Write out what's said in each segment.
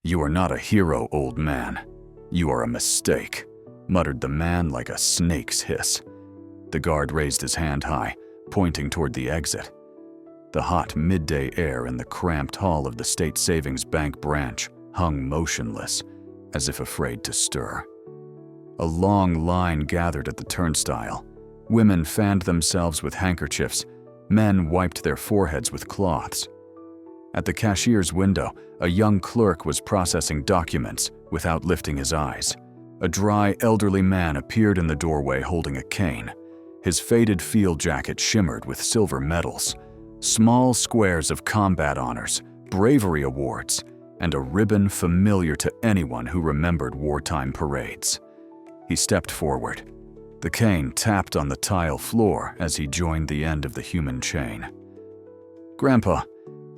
"You are not a hero, old man. You are a mistake," muttered the man like a snake's hiss. The guard raised his hand high, pointing toward the exit. The hot midday air in the cramped hall of the State Savings Bank branch hung motionless, as if afraid to stir. A long line gathered at the turnstile. Women fanned themselves with handkerchiefs. Men wiped their foreheads with cloths. At the cashier's window, a young clerk was processing documents without lifting his eyes. A dry, elderly man appeared in the doorway holding a cane. His faded field jacket shimmered with silver medals, small squares of combat honors, bravery awards, and a ribbon familiar to anyone who remembered wartime parades. He stepped forward. The cane tapped on the tile floor as he joined the end of the human chain. "Grandpa,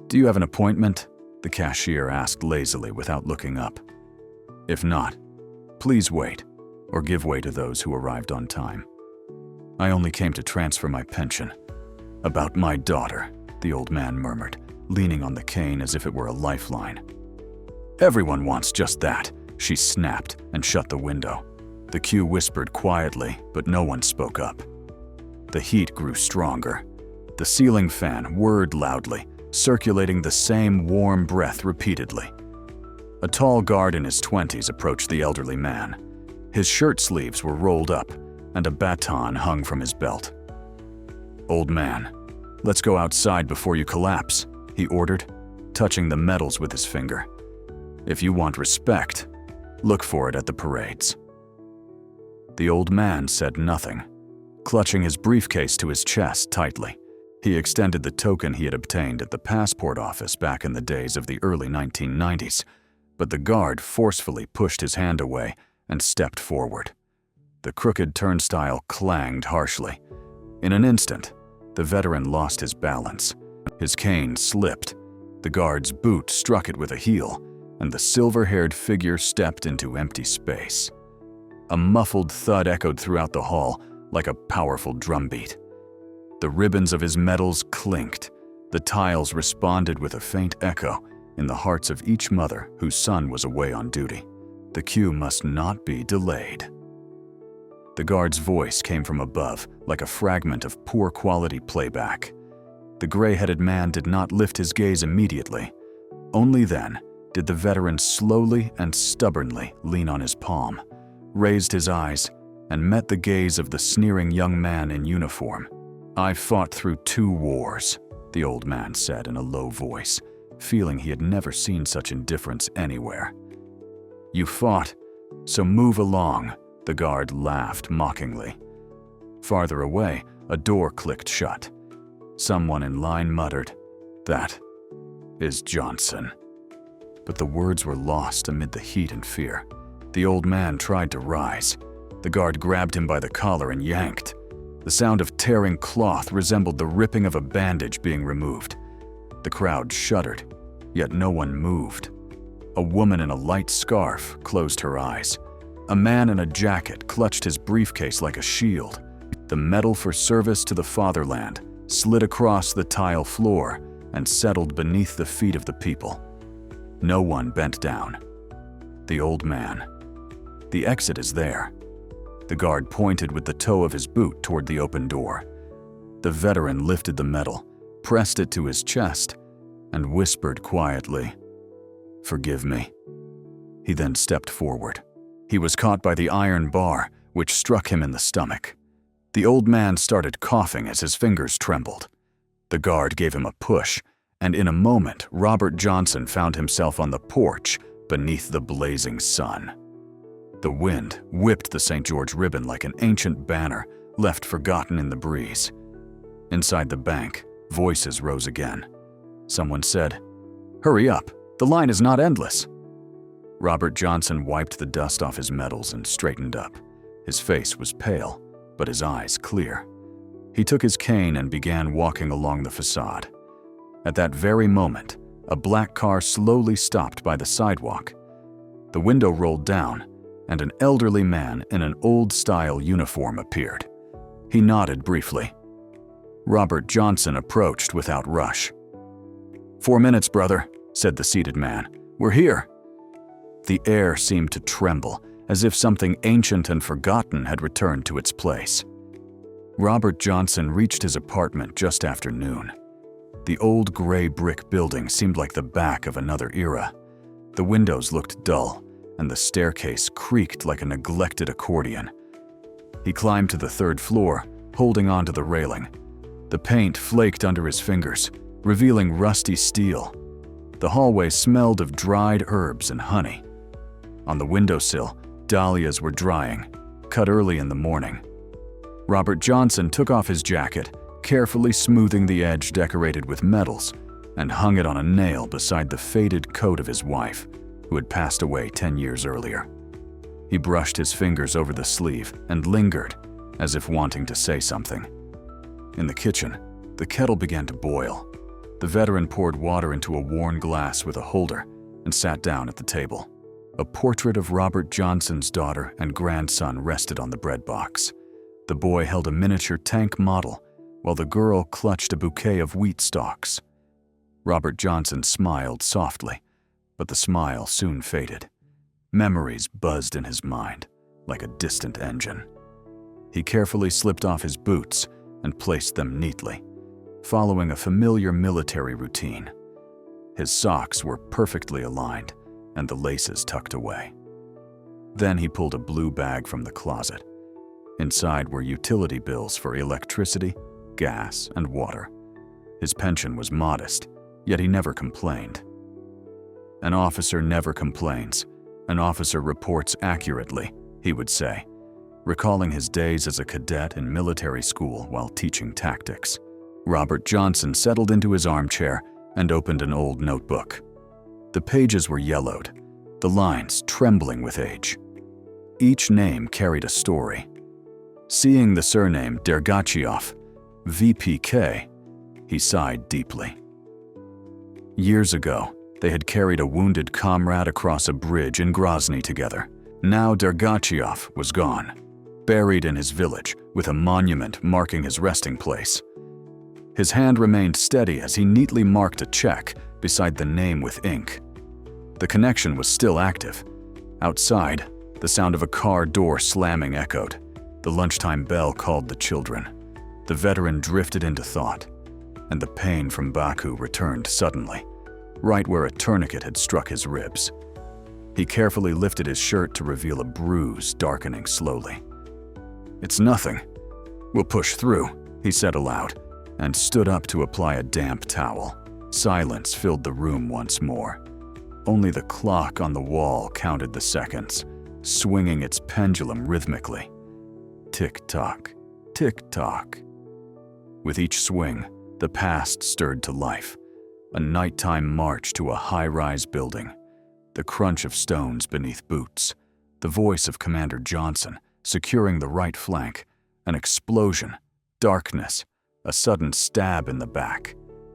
do you have an appointment?" the cashier asked lazily without looking up. "If not, please wait, or give way to those who arrived on time. I only came to transfer my pension." "About my daughter," the old man murmured, leaning on the cane as if it were a lifeline. "Everyone wants just that," she snapped and shut the window. The queue whispered quietly, but no one spoke up. The heat grew stronger. The ceiling fan whirred loudly, circulating the same warm breath repeatedly. A tall guard in his 20s approached the elderly man. His shirt sleeves were rolled up, and a baton hung from his belt. "Old man, let's go outside before you collapse," he ordered, touching the medals with his finger. "If you want respect, look for it at the parades." The old man said nothing, clutching his briefcase to his chest tightly. He extended the token he had obtained at the passport office back in the days of the early 1990s, but the guard forcefully pushed his hand away and stepped forward. The crooked turnstile clanged harshly. In an instant, the veteran lost his balance. His cane slipped. The guard's boot struck it with a heel, and the silver-haired figure stepped into empty space. A muffled thud echoed throughout the hall like a powerful drumbeat. The ribbons of his medals clinked. The tiles responded with a faint echo in the hearts of each mother whose son was away on duty. The queue must not be delayed. The guard's voice came from above, like a fragment of poor-quality playback. The gray-headed man did not lift his gaze immediately. Only then did the veteran slowly and stubbornly lean on his palm, raised his eyes, and met the gaze of the sneering young man in uniform. "I fought through 2 wars, the old man said in a low voice, feeling he had never seen such indifference anywhere. "You fought, so move along," the guard laughed mockingly. Farther away, a door clicked shut. Someone in line muttered, "That is Johnson." But the words were lost amid the heat and fear. The old man tried to rise. The guard grabbed him by the collar and yanked. The sound of tearing cloth resembled the ripping of a bandage being removed. The crowd shuddered, yet no one moved. A woman in a light scarf closed her eyes. A man in a jacket clutched his briefcase like a shield. The medal for service to the fatherland slid across the tile floor and settled beneath the feet of the people. No one bent down. The old man. "The exit is there." The guard pointed with the toe of his boot toward the open door. The veteran lifted the medal, pressed it to his chest, and whispered quietly, "Forgive me." He then stepped forward. He was caught by the iron bar, which struck him in the stomach. The old man started coughing as his fingers trembled. The guard gave him a push, and in a moment, Robert Johnson found himself on the porch beneath the blazing sun. The wind whipped the St. George ribbon like an ancient banner left forgotten in the breeze. Inside the bank, voices rose again. Someone said, "Hurry up, the line is not endless." Robert Johnson wiped the dust off his medals and straightened up. His face was pale, but his eyes clear. He took his cane and began walking along the facade. At that very moment, a black car slowly stopped by the sidewalk. The window rolled down, and an elderly man in an old-style uniform appeared. He nodded briefly. Robert Johnson approached without rush. "4 minutes, brother," said the seated man. "We're here." The air seemed to tremble, as if something ancient and forgotten had returned to its place. Robert Johnson reached his apartment just after noon. The old gray brick building seemed like the back of another era. The windows looked dull, and the staircase creaked like a neglected accordion. He climbed to the third floor, holding onto the railing. The paint flaked under his fingers, revealing rusty steel. The hallway smelled of dried herbs and honey. On the windowsill, dahlias were drying, cut early in the morning. Robert Johnson took off his jacket, carefully smoothing the edge decorated with medals, and hung it on a nail beside the faded coat of his wife, who had passed away 10 years earlier. He brushed his fingers over the sleeve and lingered, as if wanting to say something. In the kitchen, the kettle began to boil. The veteran poured water into a worn glass with a holder and sat down at the table. A portrait of Robert Johnson's daughter and grandson rested on the bread box. The boy held a miniature tank model, while the girl clutched a bouquet of wheat stalks. Robert Johnson smiled softly, but the smile soon faded. Memories buzzed in his mind, like a distant engine. He carefully slipped off his boots and placed them neatly, following a familiar military routine. His socks were perfectly aligned and the laces tucked away. Then he pulled a blue bag from the closet. Inside were utility bills for electricity, gas, and water. His pension was modest, yet he never complained. An officer never complains. An officer reports accurately, he would say, recalling his days as a cadet in military school while teaching tactics. Robert Johnson settled into his armchair and opened an old notebook. The pages were yellowed, the lines trembling with age. Each name carried a story. Seeing the surname Dergachev, VPK, he sighed deeply. Years ago, they had carried a wounded comrade across a bridge in Grozny together. Now Dergachev was gone, buried in his village with a monument marking his resting place. His hand remained steady as he neatly marked a check beside the name with ink. The connection was still active. Outside, the sound of a car door slamming echoed. The lunchtime bell called the children. The veteran drifted into thought, and the pain from Baku returned suddenly, right where a tourniquet had struck his ribs. He carefully lifted his shirt to reveal a bruise darkening slowly. "It's nothing. We'll push through," he said aloud, and stood up to apply a damp towel. Silence filled the room once more. Only the clock on the wall counted the seconds, swinging its pendulum rhythmically. Tick-tock, tick-tock. With each swing, the past stirred to life. A nighttime march to a high-rise building. The crunch of stones beneath boots. The voice of Commander Johnson securing the right flank. An explosion. Darkness. A sudden stab in the back.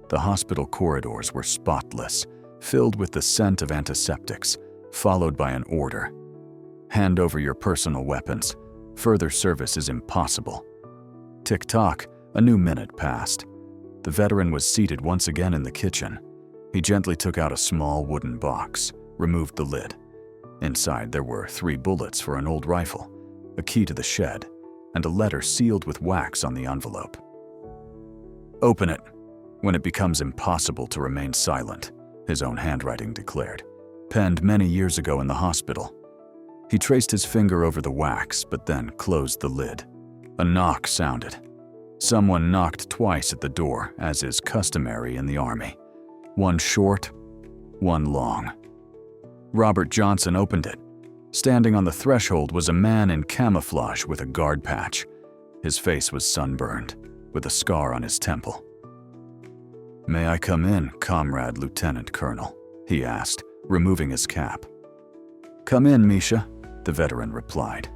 The hospital corridors were spotless, filled with the scent of antiseptics, followed by an order. Hand over your personal weapons. Further service is impossible. Tick-tock, a new minute passed. The veteran was seated once again in the kitchen. He gently took out a small wooden box, removed the lid. Inside there were 3 bullets for an old rifle, a key to the shed, and a letter sealed with wax on the envelope. "Open it when it becomes impossible to remain silent," his own handwriting declared, penned many years ago in the hospital. He traced his finger over the wax, but then closed the lid. A knock sounded. Someone knocked twice at the door, as is customary in the army. One short, one long. Robert Johnson opened it. Standing on the threshold was a man in camouflage with a guard patch. His face was sunburned, with a scar on his temple. "May I come in, Comrade Lieutenant Colonel?" he asked, removing his cap. "Come in, Misha," the veteran replied.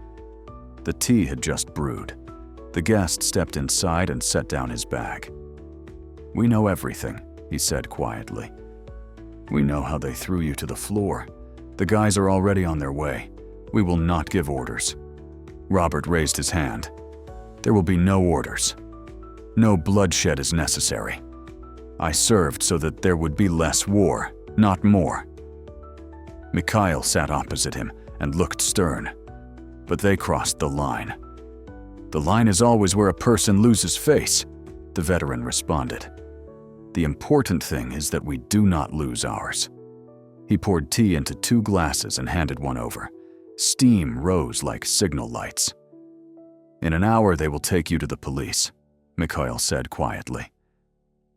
The tea had just brewed. The guest stepped inside and set down his bag. "We know everything," he said quietly. "We know how they threw you to the floor. The guys are already on their way. We will not give orders." Robert raised his hand. "There will be no orders. No bloodshed is necessary. I served so that there would be less war, not more." Mikhail sat opposite him and looked stern. But they crossed the line. "The line is always where a person loses face," the veteran responded. "The important thing is that we do not lose ours." He poured tea into 2 glasses and handed one over. Steam rose like signal lights. "In an hour they will take you to the police," Mikhail said quietly.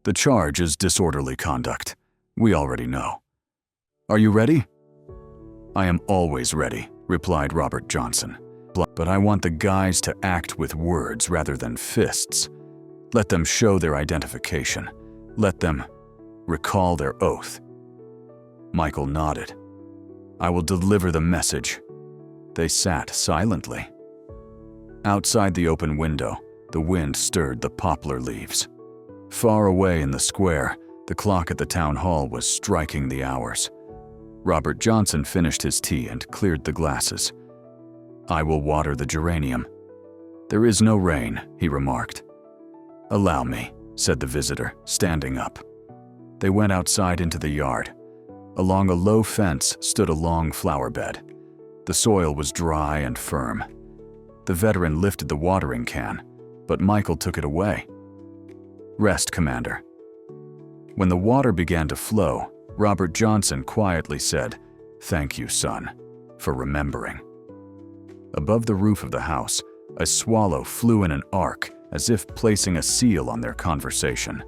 "The charge is disorderly conduct. We already know. Are you ready?" "I am always ready," replied Robert Johnson. "But I want the guys to act with words rather than fists. Let them show their identification. Let them recall their oath." Michael nodded. "I will deliver the message." They sat silently. Outside the open window, the wind stirred the poplar leaves. Far away in the square, the clock at the town hall was striking the hours. Robert Johnson finished his tea and cleared the glasses. "I will water the geranium." "There is no rain," he remarked. "Allow me," said the visitor, standing up. They went outside into the yard. Along a low fence stood a long flower bed. The soil was dry and firm. The veteran lifted the watering can, but Michael took it away. "Rest, Commander." When the water began to flow, Robert Johnson quietly said, "Thank you, son, for remembering." Above the roof of the house, a swallow flew in an arc as if placing a seal on their conversation.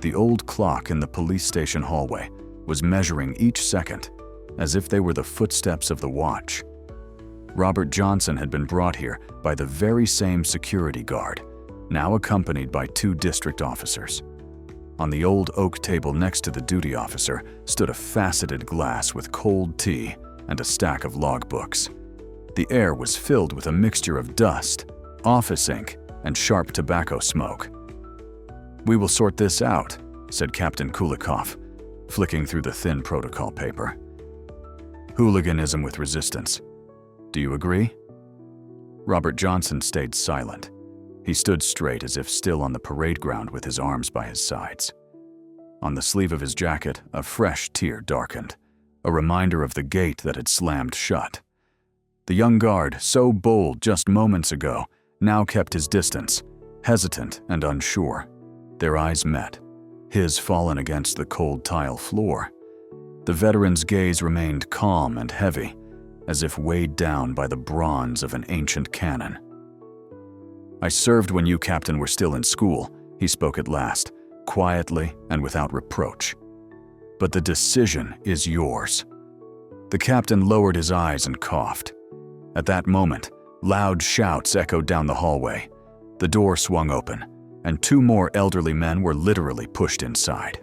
The old clock in the police station hallway was measuring each second, as if they were the footsteps of the watch. Robert Johnson had been brought here by the very same security guard, now accompanied by 2 district officers. On the old oak table next to the duty officer stood a faceted glass with cold tea and a stack of logbooks. The air was filled with a mixture of dust, office ink, and sharp tobacco smoke. "We will sort this out," said Captain Kulikov, flicking through the thin protocol paper. "Hooliganism with resistance. Do you agree?" Robert Johnson stayed silent. He stood straight as if still on the parade ground with his arms by his sides. On the sleeve of his jacket, a fresh tear darkened, a reminder of the gate that had slammed shut. The young guard, so bold just moments ago, now kept his distance, hesitant and unsure. Their eyes met, his fallen against the cold tile floor. The veteran's gaze remained calm and heavy, as if weighed down by the bronze of an ancient cannon. "I served when you, Captain, were still in school," he spoke at last, quietly and without reproach. "But the decision is yours." The captain lowered his eyes and coughed. At that moment, loud shouts echoed down the hallway. The door swung open, and 2 more elderly men were literally pushed inside.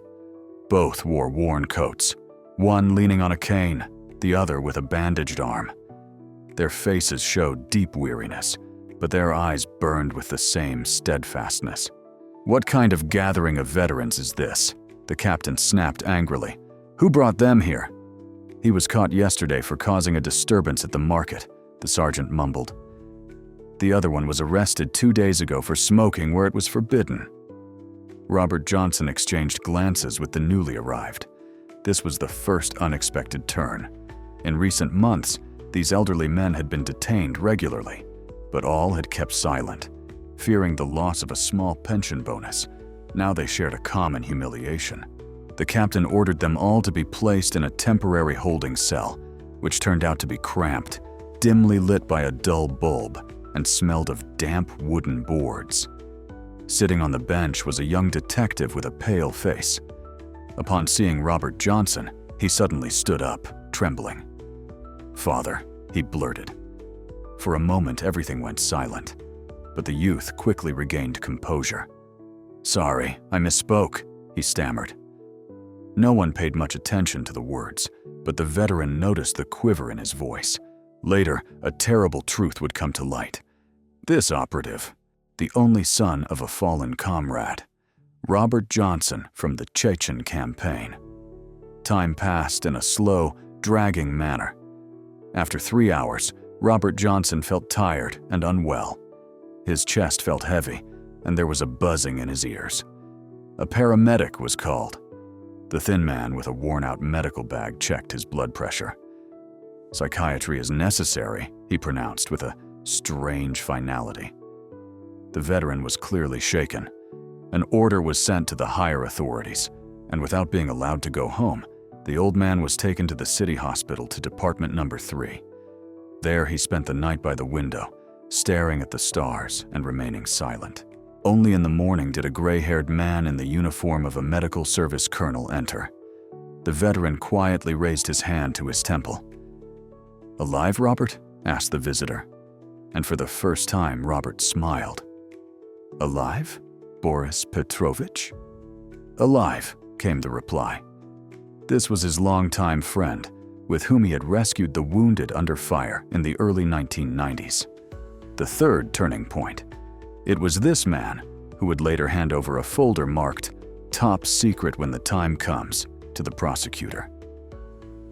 Both wore worn coats, one leaning on a cane, the other with a bandaged arm. Their faces showed deep weariness, but their eyes burned with the same steadfastness. "What kind of gathering of veterans is this?" the captain snapped angrily. "Who brought them here?" "He was caught yesterday for causing a disturbance at the market," the sergeant mumbled. "The other one was arrested 2 days ago for smoking where it was forbidden." Robert Johnson exchanged glances with the newly arrived. This was the first unexpected turn. In recent months, these elderly men had been detained regularly, but all had kept silent, fearing the loss of a small pension bonus. Now they shared a common humiliation. The captain ordered them all to be placed in a temporary holding cell, which turned out to be cramped, dimly lit by a dull bulb, and smelled of damp wooden boards. Sitting on the bench was a young detective with a pale face. Upon seeing Robert Johnson, he suddenly stood up, trembling. "Father," he blurted. For a moment, everything went silent, but the youth quickly regained composure. "Sorry, I misspoke," he stammered. No one paid much attention to the words, but the veteran noticed the quiver in his voice. Later, a terrible truth would come to light. This operative, the only son of a fallen comrade, Robert Johnson from the Chechen campaign. Time passed in a slow, dragging manner. After 3 hours, Robert Johnson felt tired and unwell. His chest felt heavy, and there was a buzzing in his ears. A paramedic was called. The thin man with a worn-out medical bag checked his blood pressure. "Psychiatry is necessary," he pronounced with a strange finality. The veteran was clearly shaken. An order was sent to the higher authorities, and without being allowed to go home, the old man was taken to the city hospital to Department Number 3. There he spent the night by the window, staring at the stars and remaining silent. Only in the morning did a gray-haired man in the uniform of a medical service colonel enter. The veteran quietly raised his hand to his temple. "Alive, Robert?" asked the visitor. And for the first time, Robert smiled. "Alive, Boris Petrovich?" "Alive," came the reply. This was his longtime friend, with whom he had rescued the wounded under fire in the early 1990s. The third turning point. It was this man who would later hand over a folder marked "Top Secret when the time comes" to the prosecutor.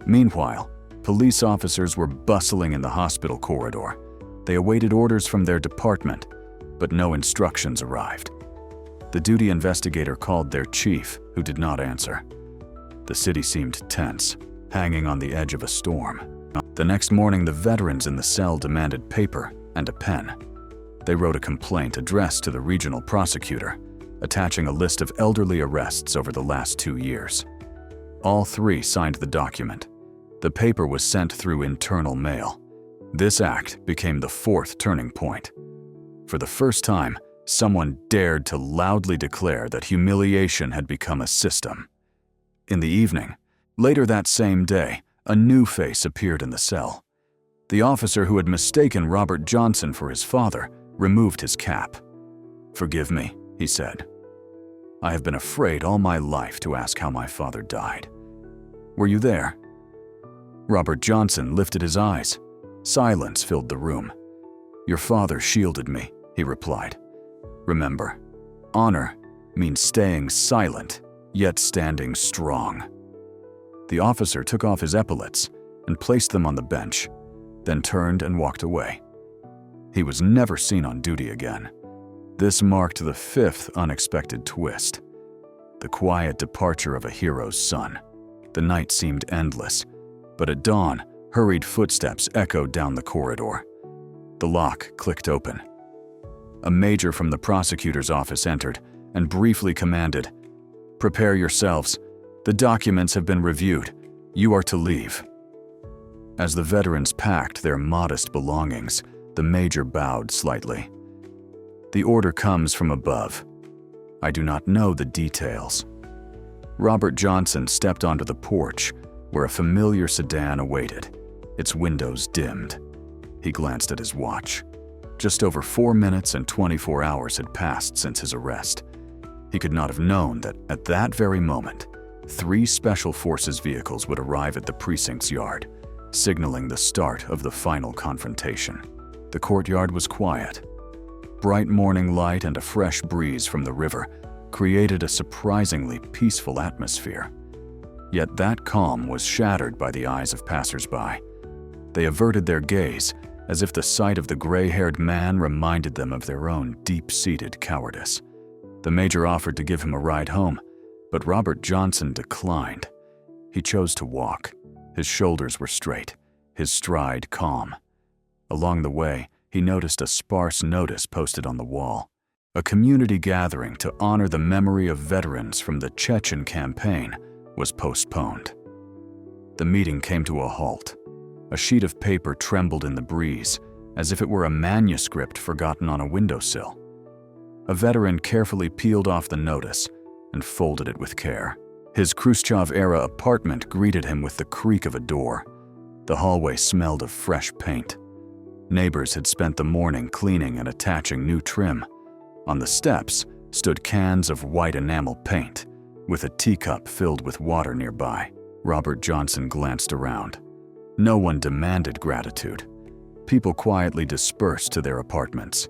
Meanwhile, police officers were bustling in the hospital corridor. They awaited orders from their department, but no instructions arrived. The duty investigator called their chief, who did not answer. The city seemed tense, hanging on the edge of a storm. The next morning, the veterans in the cell demanded paper and a pen. They wrote a complaint addressed to the regional prosecutor, attaching a list of elderly arrests over the last 2 years. All three signed the document. The paper was sent through internal mail. This act became the fourth turning point. For the first time, someone dared to loudly declare that humiliation had become a system. In the evening, later that same day, a new face appeared in the cell. The officer who had mistaken Robert Johnson for his father removed his cap. "Forgive me," he said. "I have been afraid all my life to ask how my father died. Were you there?" Robert Johnson lifted his eyes. Silence filled the room. "Your father shielded me," he replied. "Remember, honor means staying silent, yet standing strong." The officer took off his epaulets and placed them on the bench, then turned and walked away. He was never seen on duty again. This marked the fifth unexpected twist. The quiet departure of a hero's son. The night seemed endless, but at dawn, hurried footsteps echoed down the corridor. The lock clicked open. A major from the prosecutor's office entered and briefly commanded, "Prepare yourselves. The documents have been reviewed. You are to leave." As the veterans packed their modest belongings, the major bowed slightly. "The order comes from above. I do not know the details." Robert Johnson stepped onto the porch, where a familiar sedan awaited, its windows dimmed. He glanced at his watch. Just over 4 minutes and 24 hours had passed since his arrest. He could not have known that at that very moment, 3 Special Forces vehicles would arrive at the precinct's yard, signaling the start of the final confrontation. The courtyard was quiet. Bright morning light and a fresh breeze from the river created a surprisingly peaceful atmosphere. Yet that calm was shattered by the eyes of passers-by. They averted their gaze, as if the sight of the gray-haired man reminded them of their own deep-seated cowardice. The major offered to give him a ride home, but Robert Johnson declined. He chose to walk. His shoulders were straight, his stride calm. Along the way, he noticed a sparse notice posted on the wall. A community gathering to honor the memory of veterans from the Chechen campaign was postponed. The meeting came to a halt. A sheet of paper trembled in the breeze, as if it were a manuscript forgotten on a windowsill. A veteran carefully peeled off the notice and folded it with care. His Khrushchev-era apartment greeted him with the creak of a door. The hallway smelled of fresh paint. Neighbors had spent the morning cleaning and attaching new trim. On the steps stood cans of white enamel paint, with a teacup filled with water nearby. Robert Johnson glanced around. No one demanded gratitude. People quietly dispersed to their apartments.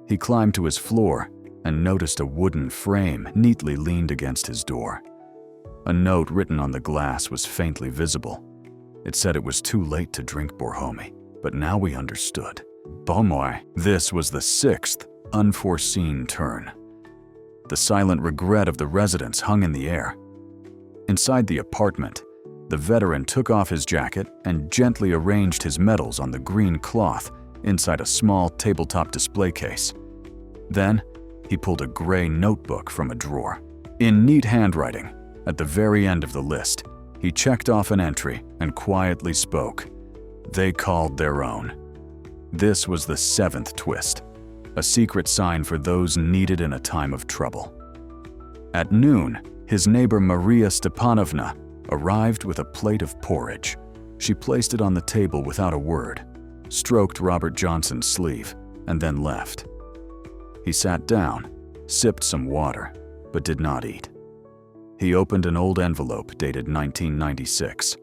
He climbed to his floor and noticed a wooden frame neatly leaned against his door. A note written on the glass was faintly visible. It said it was too late to drink Borhomi, but now we understood. Bomoy. This was the 6th unforeseen turn. The silent regret of the residents hung in the air. Inside the apartment, The veteran took off his jacket and gently arranged his medals on the green cloth inside a small tabletop display case. Then, he pulled a gray notebook from a drawer. In neat handwriting, at the very end of the list, he checked off an entry and quietly spoke. They called their own. This was the 7th twist, a secret sign for those needed in a time of trouble. At noon, his neighbor Maria Stepanovna arrived with a plate of porridge. She placed it on the table without a word, stroked Robert Johnson's sleeve, and then left. He sat down, sipped some water, but did not eat. He opened an old envelope dated 1996.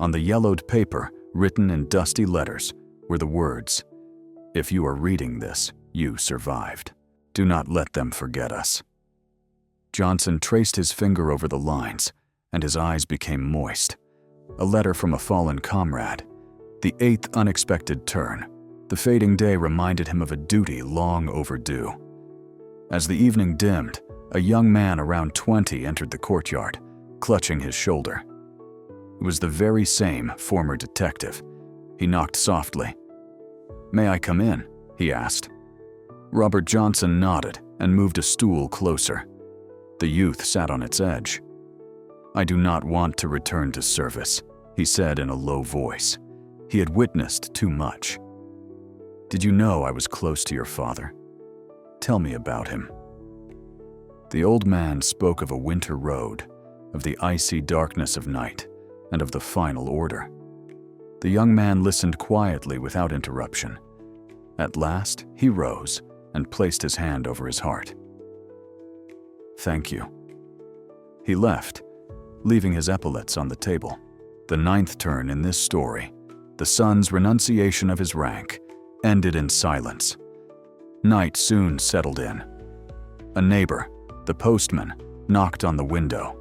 On the yellowed paper, written in dusty letters, were the words, "If you are reading this, you survived. Do not let them forget us." Johnson traced his finger over the lines, and his eyes became moist. A letter from a fallen comrade. The 8th unexpected turn. The fading day reminded him of a duty long overdue. As the evening dimmed, a young man around 20 entered the courtyard, clutching his shoulder. It was the very same former detective. He knocked softly. "May I come in?" he asked. Robert Johnson nodded and moved a stool closer. The youth sat on its edge. "I do not want to return to service," he said in a low voice. He had witnessed too much. "Did you know I was close to your father? Tell me about him." The old man spoke of a winter road, of the icy darkness of night, and of the final order. The young man listened quietly without interruption. At last, he rose and placed his hand over his heart. "Thank you." He left, leaving his epaulets on the table. The 9th turn in this story, the son's renunciation of his rank, ended in silence. Night soon settled in. A neighbor, the postman, knocked on the window,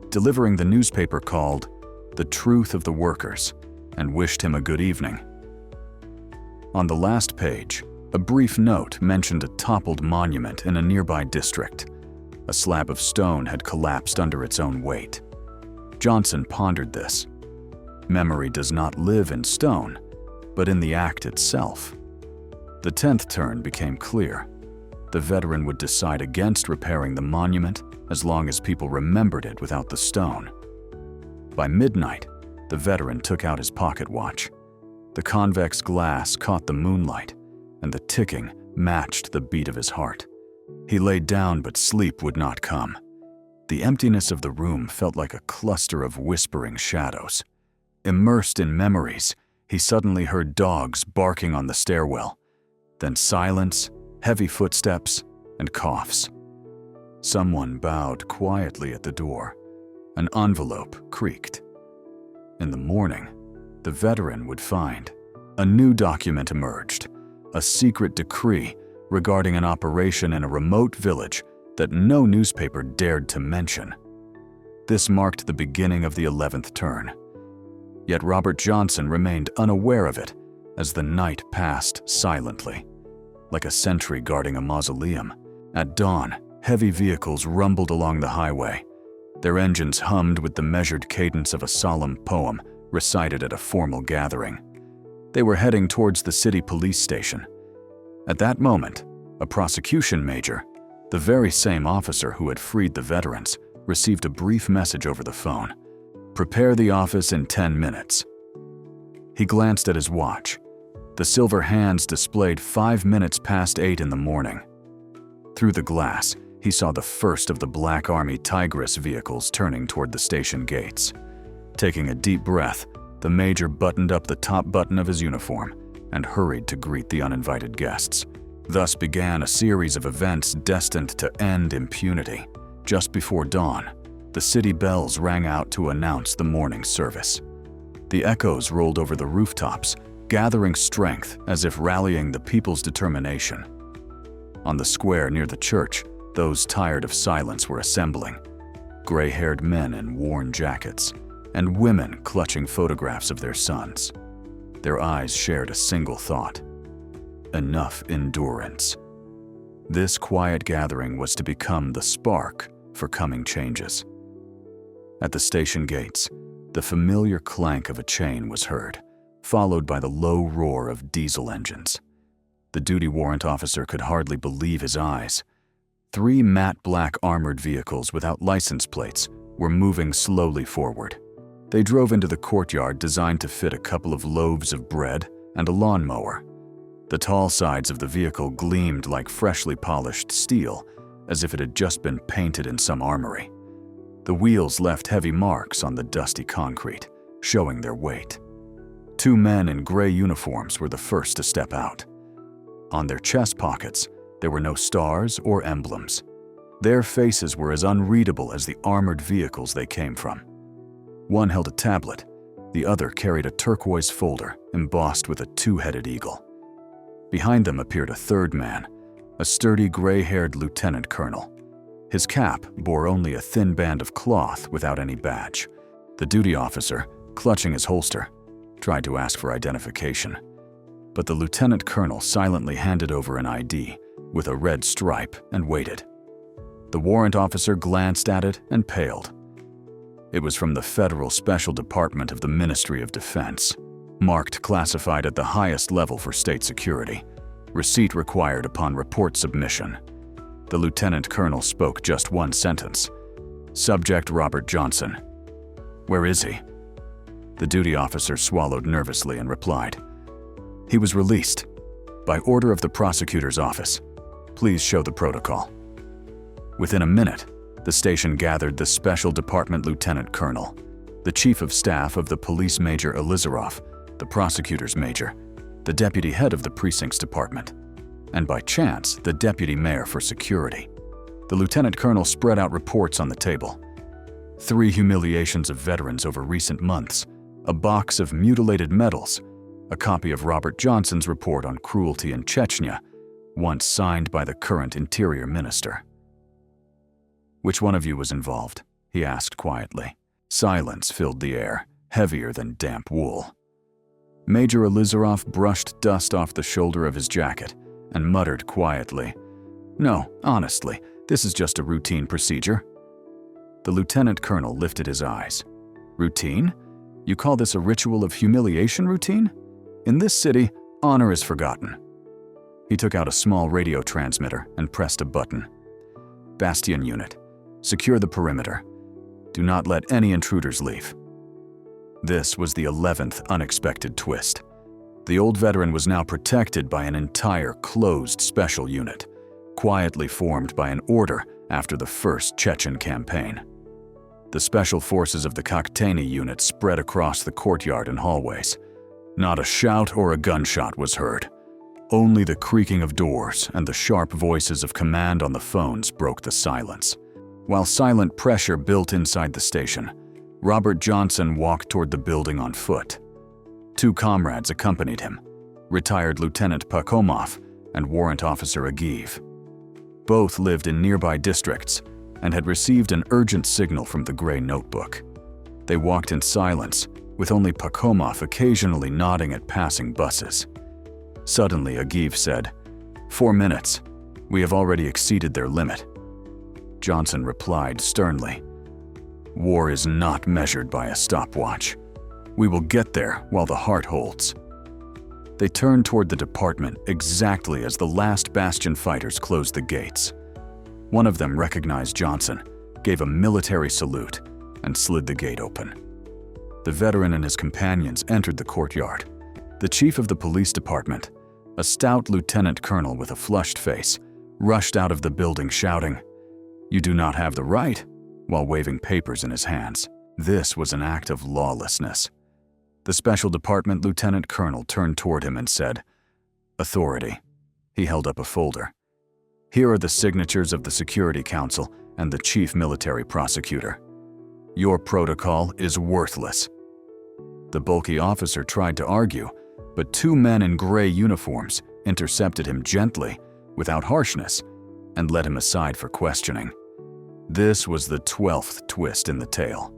delivering the newspaper called The Truth of the Workers, and wished him a good evening. On the last page, a brief note mentioned a toppled monument in a nearby district. A slab of stone had collapsed under its own weight. Johnson pondered this. Memory does not live in stone, but in the act itself. The 10th turn became clear. The veteran would decide against repairing the monument as long as people remembered it without the stone. By midnight, the veteran took out his pocket watch. The convex glass caught the moonlight, and the ticking matched the beat of his heart. He laid down, but sleep would not come. The emptiness of the room felt like a cluster of whispering shadows. Immersed in memories, he suddenly heard dogs barking on the stairwell, then silence, heavy footsteps, and coughs. Someone bowed quietly at the door. An envelope creaked. In the morning, the veteran would find a new document emerged, a secret decree regarding an operation in a remote village that no newspaper dared to mention. This marked the beginning of the 11th turn. Yet Robert Johnson remained unaware of it as the night passed silently. Like a sentry guarding a mausoleum, at dawn, heavy vehicles rumbled along the highway. Their engines hummed with the measured cadence of a solemn poem recited at a formal gathering. They were heading towards the city police station. At that moment, a prosecution major, the very same officer who had freed the veterans, received a brief message over the phone. "Prepare the office in 10 minutes." He glanced at his watch. The silver hands displayed 5 minutes past 8 in the morning. Through the glass, he saw the first of the Black Army Tigris vehicles turning toward the station gates. Taking a deep breath, the major buttoned up the top button of his uniform and hurried to greet the uninvited guests. Thus began a series of events destined to end impunity. Just before dawn, the city bells rang out to announce the morning service. The echoes rolled over the rooftops, gathering strength as if rallying the people's determination. On the square near the church, those tired of silence were assembling. Gray-haired men in worn jackets, and women clutching photographs of their sons. Their eyes shared a single thought: enough endurance. This quiet gathering was to become the spark for coming changes. At the station gates, The familiar clank of a chain was heard, followed by the low roar of diesel engines. The duty warrant officer could hardly believe his eyes. 3 matte black armored vehicles without license plates were moving slowly forward. They drove into the courtyard designed to fit a couple of loaves of bread and a lawnmower. The tall sides of the vehicle gleamed like freshly polished steel, as if it had just been painted in some armory. The wheels left heavy marks on the dusty concrete, showing their weight. 2 men in gray uniforms were the first to step out. On their chest pockets, there were no stars or emblems. Their faces were as unreadable as the armored vehicles they came from. One held a tablet, the other carried a turquoise folder embossed with a 2-headed eagle. Behind them appeared a third man, a sturdy gray-haired lieutenant colonel. His cap bore only a thin band of cloth without any badge. The duty officer, clutching his holster, tried to ask for identification, but the lieutenant colonel silently handed over an ID with a red stripe and waited. The warrant officer glanced at it and paled. It was from the Federal Special Department of the Ministry of Defense, marked classified at the highest level for state security. Receipt required upon report submission. The lieutenant colonel spoke just one sentence. Subject Robert Johnson. Where is he? The duty officer swallowed nervously and replied, He was released. By order of the prosecutor's office. Please show the protocol. Within a minute, the station gathered the Special Department Lieutenant Colonel, the Chief of Staff of the Police Major Elizarov, the Prosecutor's Major, the Deputy Head of the Precincts Department, and by chance, the Deputy Mayor for Security. The Lieutenant Colonel spread out reports on the table. 3 humiliations of veterans over recent months, a box of mutilated medals, a copy of Robert Johnson's report on cruelty in Chechnya, once signed by the current Interior Minister. Which one of you was involved? He asked quietly. Silence filled the air, heavier than damp wool. Major Elizarov brushed dust off the shoulder of his jacket and muttered quietly, No, honestly, this is just a routine procedure. The lieutenant colonel lifted his eyes. Routine? You call this a ritual of humiliation routine? In this city, honor is forgotten. He took out a small radio transmitter and pressed a button. Bastion unit, secure the perimeter. Do not let any intruders leave. This was the 11th unexpected twist. The old veteran was now protected by an entire closed special unit, quietly formed by an order after the first Chechen campaign. The special forces of the Kokhtani unit spread across the courtyard and hallways. Not a shout or a gunshot was heard. Only the creaking of doors and the sharp voices of command on the phones broke the silence. While silent pressure built inside the station, Robert Johnson walked toward the building on foot. 2 comrades accompanied him, retired Lieutenant Pakhomov and Warrant Officer Agiv. Both lived in nearby districts and had received an urgent signal from the gray notebook. They walked in silence, with only Pakhomov occasionally nodding at passing buses. Suddenly, Agiv said, 4 minutes. We have already exceeded their limit. Johnson replied sternly, War is not measured by a stopwatch. We will get there while the heart holds. They turned toward the department exactly as the last Bastion fighters closed the gates. One of them recognized Johnson, gave a military salute, and slid the gate open. The veteran and his companions entered the courtyard. The chief of the police department, a stout lieutenant colonel with a flushed face, rushed out of the building shouting, You do not have the right, while waving papers in his hands. This was an act of lawlessness. The Special Department Lieutenant Colonel turned toward him and said, Authority. He held up a folder. Here are the signatures of the Security Council and the Chief Military Prosecutor. Your protocol is worthless. The bulky officer tried to argue, but 2 men in gray uniforms intercepted him gently, without harshness, and led him aside for questioning. This was the 12th twist in the tale.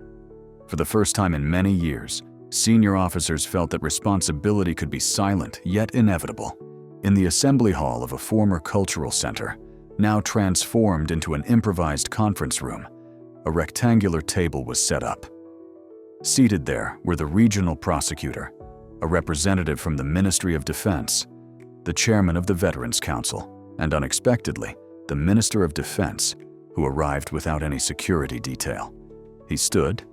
For the first time in many years, senior officers felt that responsibility could be silent yet inevitable. In the assembly hall of a former cultural center, now transformed into an improvised conference room, a rectangular table was set up. Seated there were the regional prosecutor, a representative from the Ministry of Defense, the chairman of the Veterans Council, and unexpectedly, the Minister of Defense, who arrived without any security detail. He stood,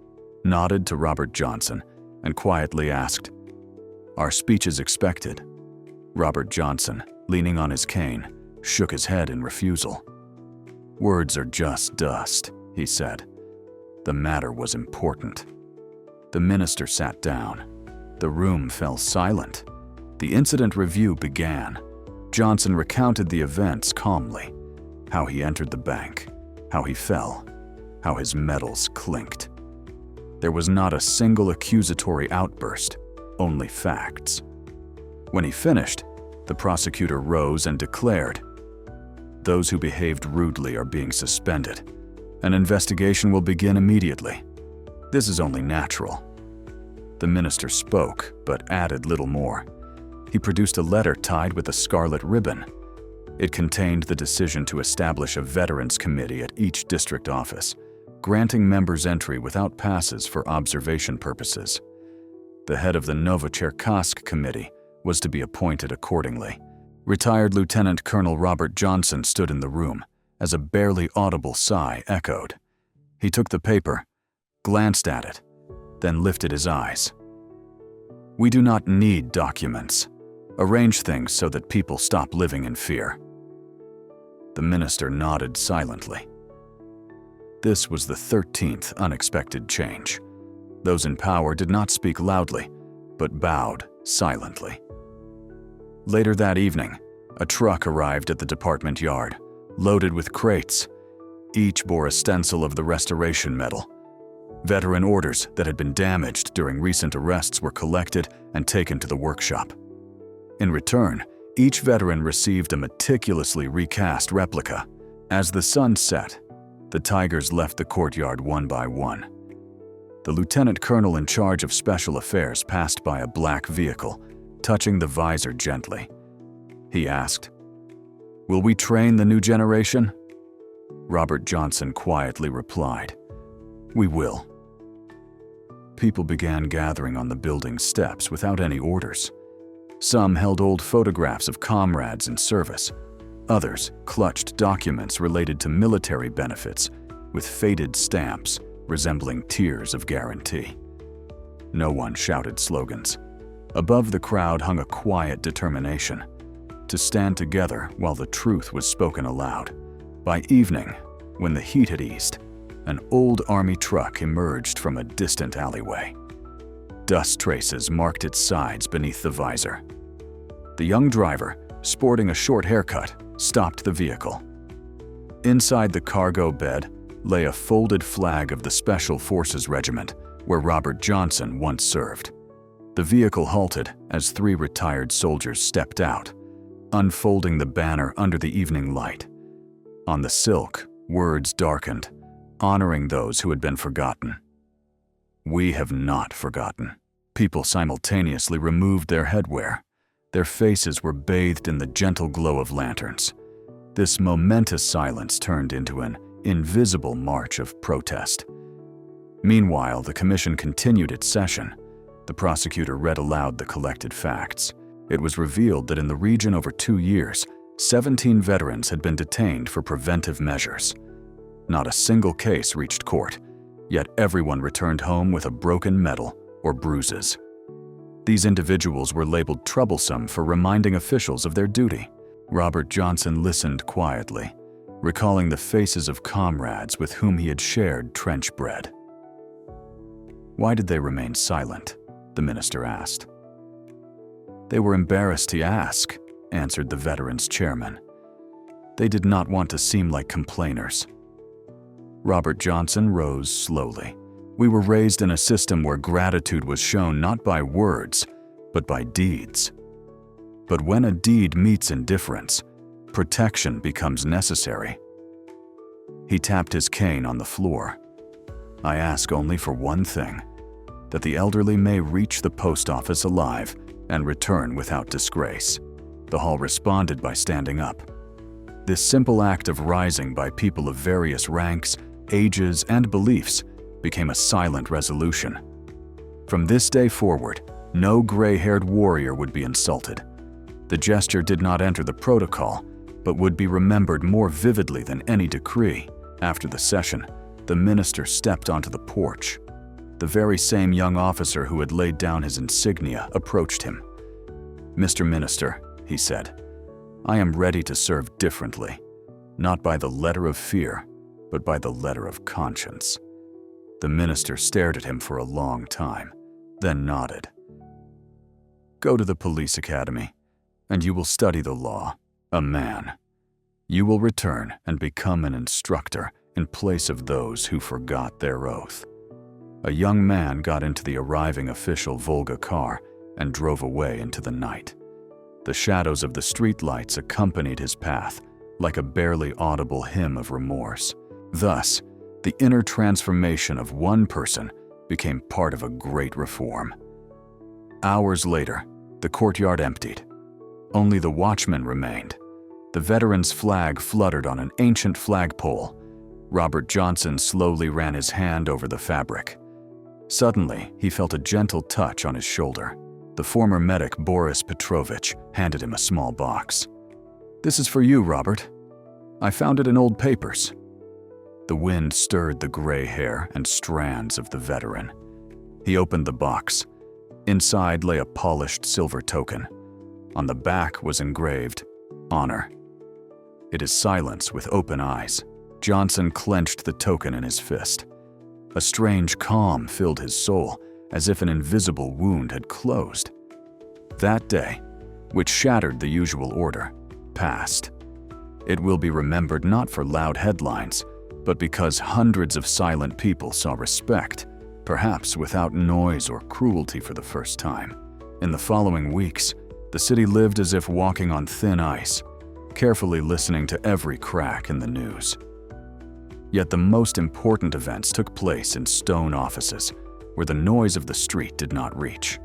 nodded to Robert Johnson, and quietly asked, "Our speech is expected." Robert Johnson, leaning on his cane, shook his head in refusal. "Words are just dust," he said. The matter was important. The minister sat down. The room fell silent. The incident review began. Johnson recounted the events calmly, how he entered the bank, how he fell, how his medals clinked. There was not a single accusatory outburst, only facts. When he finished, the prosecutor rose and declared, "Those who behaved rudely are being suspended. An investigation will begin immediately. This is only natural." The minister spoke, but added little more. He produced a letter tied with a scarlet ribbon. It contained the decision to establish a Veterans Committee at each district office, granting members entry without passes for observation purposes. The head of the Novocherkassk Committee was to be appointed accordingly. Retired Lieutenant Colonel Robert Johnson stood in the room as a barely audible sigh echoed. He took the paper, glanced at it, then lifted his eyes. "We do not need documents. Arrange things so that people stop living in fear." The minister nodded silently. This was the 13th unexpected change. Those in power did not speak loudly, but bowed silently. Later that evening, a truck arrived at the department yard, loaded with crates. Each bore a stencil of the Restoration Medal. Veteran orders that had been damaged during recent arrests were collected and taken to the workshop. In return, each veteran received a meticulously recast replica. As the sun set, the Tigers left the courtyard one by one. The lieutenant colonel in charge of special affairs passed by a black vehicle, touching the visor gently. He asked, "Will we train the new generation?" Robert Johnson quietly replied, "We will." People began gathering on the building's steps without any orders. Some held old photographs of comrades in service. Others clutched documents related to military benefits with faded stamps resembling tears of guarantee. No one shouted slogans. Above the crowd hung a quiet determination to stand together while the truth was spoken aloud. By evening, when the heat had eased, an old army truck emerged from a distant alleyway. Dust traces marked its sides beneath the visor. The young driver, sporting a short haircut, stopped the vehicle. Inside the cargo bed lay a folded flag of the Special Forces Regiment, where Robert Johnson once served. The vehicle halted as 3 retired soldiers stepped out, unfolding the banner under the evening light. On the silk, words darkened, honoring those who had been forgotten. "We have not forgotten." People simultaneously removed their headwear. Their faces were bathed in the gentle glow of lanterns. This momentous silence turned into an invisible march of protest. Meanwhile, the commission continued its session. The prosecutor read aloud the collected facts. It was revealed that in the region over 2 years, 17 veterans had been detained for preventive measures. Not a single case reached court, yet everyone returned home with a broken medal or bruises. These individuals were labeled troublesome for reminding officials of their duty. Robert Johnson listened quietly, recalling the faces of comrades with whom he had shared trench bread. "Why did they remain silent?" the minister asked. "They were embarrassed to ask," answered the veterans' chairman. "They did not want to seem like complainers." Robert Johnson rose slowly. "We were raised in a system where gratitude was shown not by words, but by deeds. But when a deed meets indifference, protection becomes necessary." He tapped his cane on the floor. "I ask only for one thing, that the elderly may reach the post office alive and return without disgrace." The hall responded by standing up. This simple act of rising by people of various ranks, ages, and beliefs became a silent resolution. From this day forward, no gray-haired warrior would be insulted. The gesture did not enter the protocol, but would be remembered more vividly than any decree. After the session, the minister stepped onto the porch. The very same young officer who had laid down his insignia approached him. "Mr. Minister," he said, "I am ready to serve differently, not by the letter of fear, but by the letter of conscience." The minister stared at him for a long time, then nodded. "Go to the police academy, and you will study the law, a man. You will return and become an instructor in place of those who forgot their oath." A young man got into the arriving official Volga car and drove away into the night. The shadows of the streetlights accompanied his path like a barely audible hymn of remorse. Thus, the inner transformation of one person became part of a great reform. Hours later, the courtyard emptied. Only the watchman remained. The veteran's flag fluttered on an ancient flagpole. Robert Johnson slowly ran his hand over the fabric. Suddenly, he felt a gentle touch on his shoulder. The former medic Boris Petrovich handed him a small box. "This is for you, Robert. I found it in old papers." The wind stirred the gray hair and strands of the veteran. He opened the box. Inside lay a polished silver token. On the back was engraved, "Honor." "It is silence with open eyes." Johnson clenched the token in his fist. A strange calm filled his soul, as if an invisible wound had closed. That day, which shattered the usual order, passed. It will be remembered not for loud headlines, but because hundreds of silent people saw respect, perhaps without noise or cruelty for the first time. In the following weeks, the city lived as if walking on thin ice, carefully listening to every crack in the news. Yet the most important events took place in stone offices, where the noise of the street did not reach.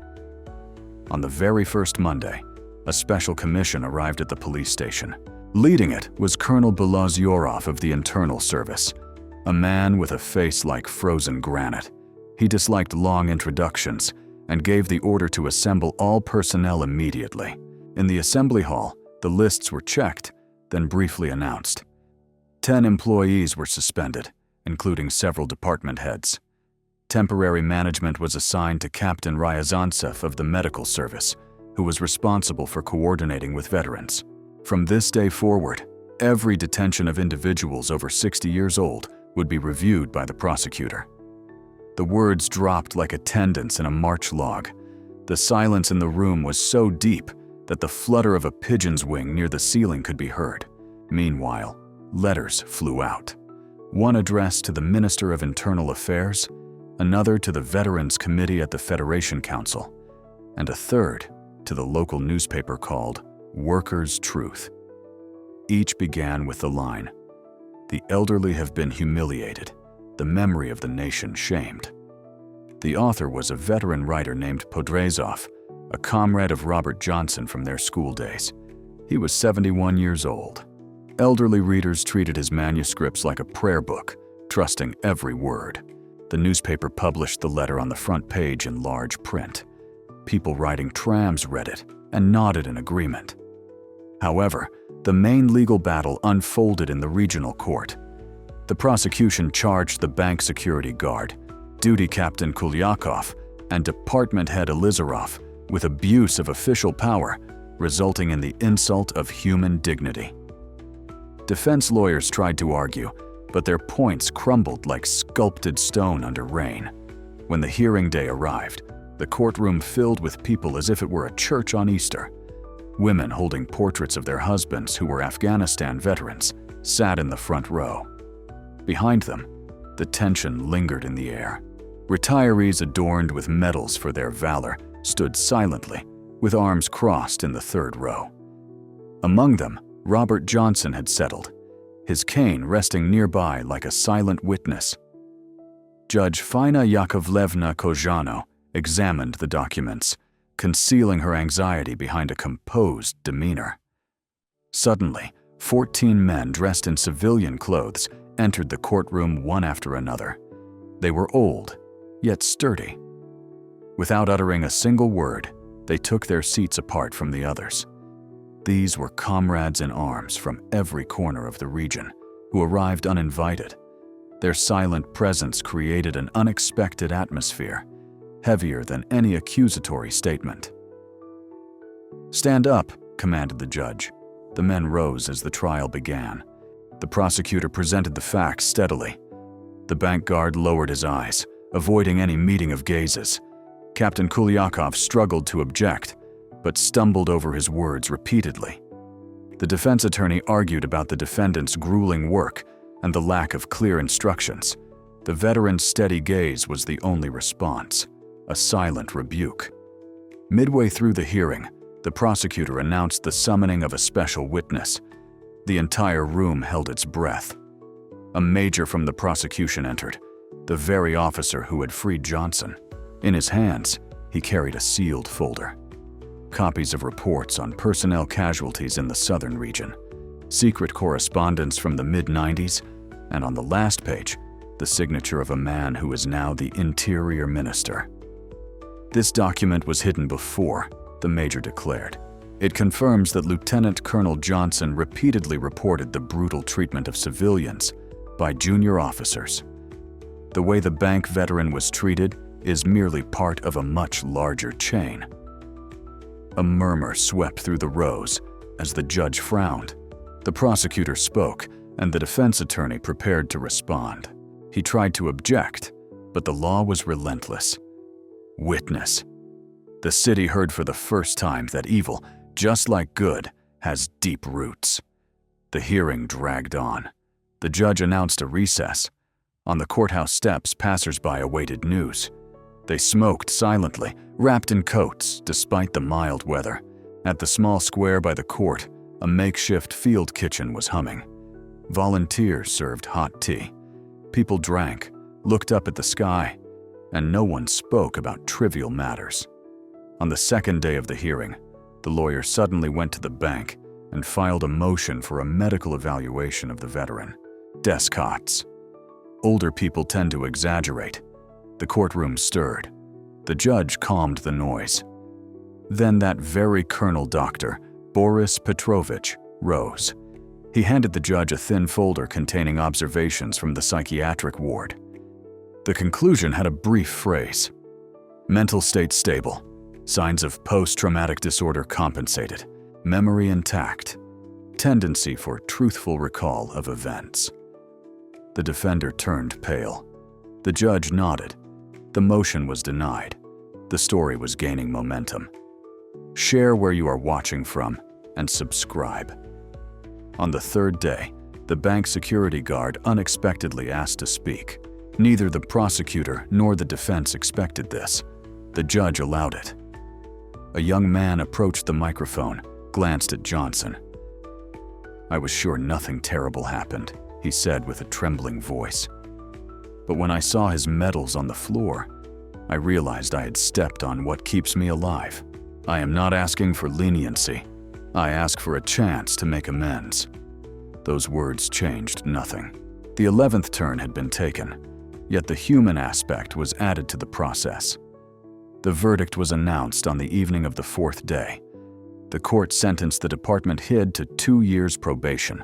On the very first Monday, a special commission arrived at the police station. Leading it was Colonel Belozyorov of the Internal Service, a man with a face like frozen granite. He disliked long introductions and gave the order to assemble all personnel immediately. In the assembly hall, the lists were checked, then briefly announced. 10 employees were suspended, including several department heads. Temporary management was assigned to Captain Ryazantsev of the medical service, who was responsible for coordinating with veterans. From this day forward, every detention of individuals over 60 years old would be reviewed by the prosecutor. The words dropped like attendance in a march log. The silence in the room was so deep that the flutter of a pigeon's wing near the ceiling could be heard. Meanwhile, letters flew out. One addressed to the Minister of Internal Affairs, another to the Veterans Committee at the Federation Council, and a third to the local newspaper called Workers' Truth. Each began with the line, "The elderly have been humiliated, the memory of the nation shamed." The author was a veteran writer named Podrezov, a comrade of Robert Johnson from their school days. He was 71 years old. Elderly readers treated his manuscripts like a prayer book, trusting every word. The newspaper published the letter on the front page in large print. People riding trams read it and nodded in agreement. However, the main legal battle unfolded in the regional court. The prosecution charged the bank security guard, duty captain Kulyakov, and department head Elizarov with abuse of official power, resulting in the insult of human dignity. Defense lawyers tried to argue, but their points crumbled like sculpted stone under rain. When the hearing day arrived, the courtroom filled with people as if it were a church on Easter. Women holding portraits of their husbands who were Afghanistan veterans sat in the front row. Behind them, the tension lingered in the air. Retirees adorned with medals for their valor stood silently, with arms crossed in the third row. Among them, Robert Johnson had settled, his cane resting nearby like a silent witness. Judge Fina Yakovlevna Kozhano examined the documents, concealing her anxiety behind a composed demeanor. Suddenly, 14 men dressed in civilian clothes entered the courtroom one after another. They were old, yet sturdy. Without uttering a single word, they took their seats apart from the others. These were comrades in arms from every corner of the region, who arrived uninvited. Their silent presence created an unexpected atmosphere, heavier than any accusatory statement. "Stand up," commanded the judge. The men rose as the trial began. The prosecutor presented the facts steadily. The bank guard lowered his eyes, avoiding any meeting of gazes. Captain Kuliakov struggled to object, but stumbled over his words repeatedly. The defense attorney argued about the defendant's grueling work and the lack of clear instructions. The veteran's steady gaze was the only response, a silent rebuke. Midway through the hearing, the prosecutor announced the summoning of a special witness. The entire room held its breath. A major from the prosecution entered, the very officer who had freed Johnson. In his hands, he carried a sealed folder. Copies of reports on personnel casualties in the southern region, secret correspondence from the mid-90s, and on the last page, the signature of a man who is now the Interior Minister. This document was hidden before, the major declared. It confirms that Lieutenant Colonel Johnson repeatedly reported the brutal treatment of civilians by junior officers. The way the bank veteran was treated is merely part of a much larger chain. A murmur swept through the rows as the judge frowned. The prosecutor spoke, and the defense attorney prepared to respond. He tried to object, but the law was relentless. Witness. The city heard for the first time that evil, just like good, has deep roots. The hearing dragged on. The judge announced a recess. On the courthouse steps, passers-by awaited news. They smoked silently, wrapped in coats, despite the mild weather. At the small square by the court, a makeshift field kitchen was humming. Volunteers served hot tea. People drank, looked up at the sky, and no one spoke about trivial matters. On the second day of the hearing, the lawyer suddenly went to the bank and filed a motion for a medical evaluation of the veteran. Despots. Older people tend to exaggerate. The courtroom stirred. The judge calmed the noise. Then that very colonel doctor, Boris Petrovich, rose. He handed the judge a thin folder containing observations from the psychiatric ward. The conclusion had a brief phrase: mental state stable, signs of post-traumatic disorder compensated, memory intact, tendency for truthful recall of events. The defender turned pale. The judge nodded. The motion was denied. The story was gaining momentum. Share where you are watching from and subscribe. On the third day, the bank security guard unexpectedly asked to speak. Neither the prosecutor nor the defense expected this. The judge allowed it. A young man approached the microphone, glanced at Johnson. "I was sure nothing terrible happened," he said with a trembling voice. "But when I saw his medals on the floor, I realized I had stepped on what keeps me alive. I am not asking for leniency. I ask for a chance to make amends." Those words changed nothing. The 11th turn had been taken, yet the human aspect was added to the process. The verdict was announced on the evening of the 4th day. The court sentenced the department head to 2 years probation,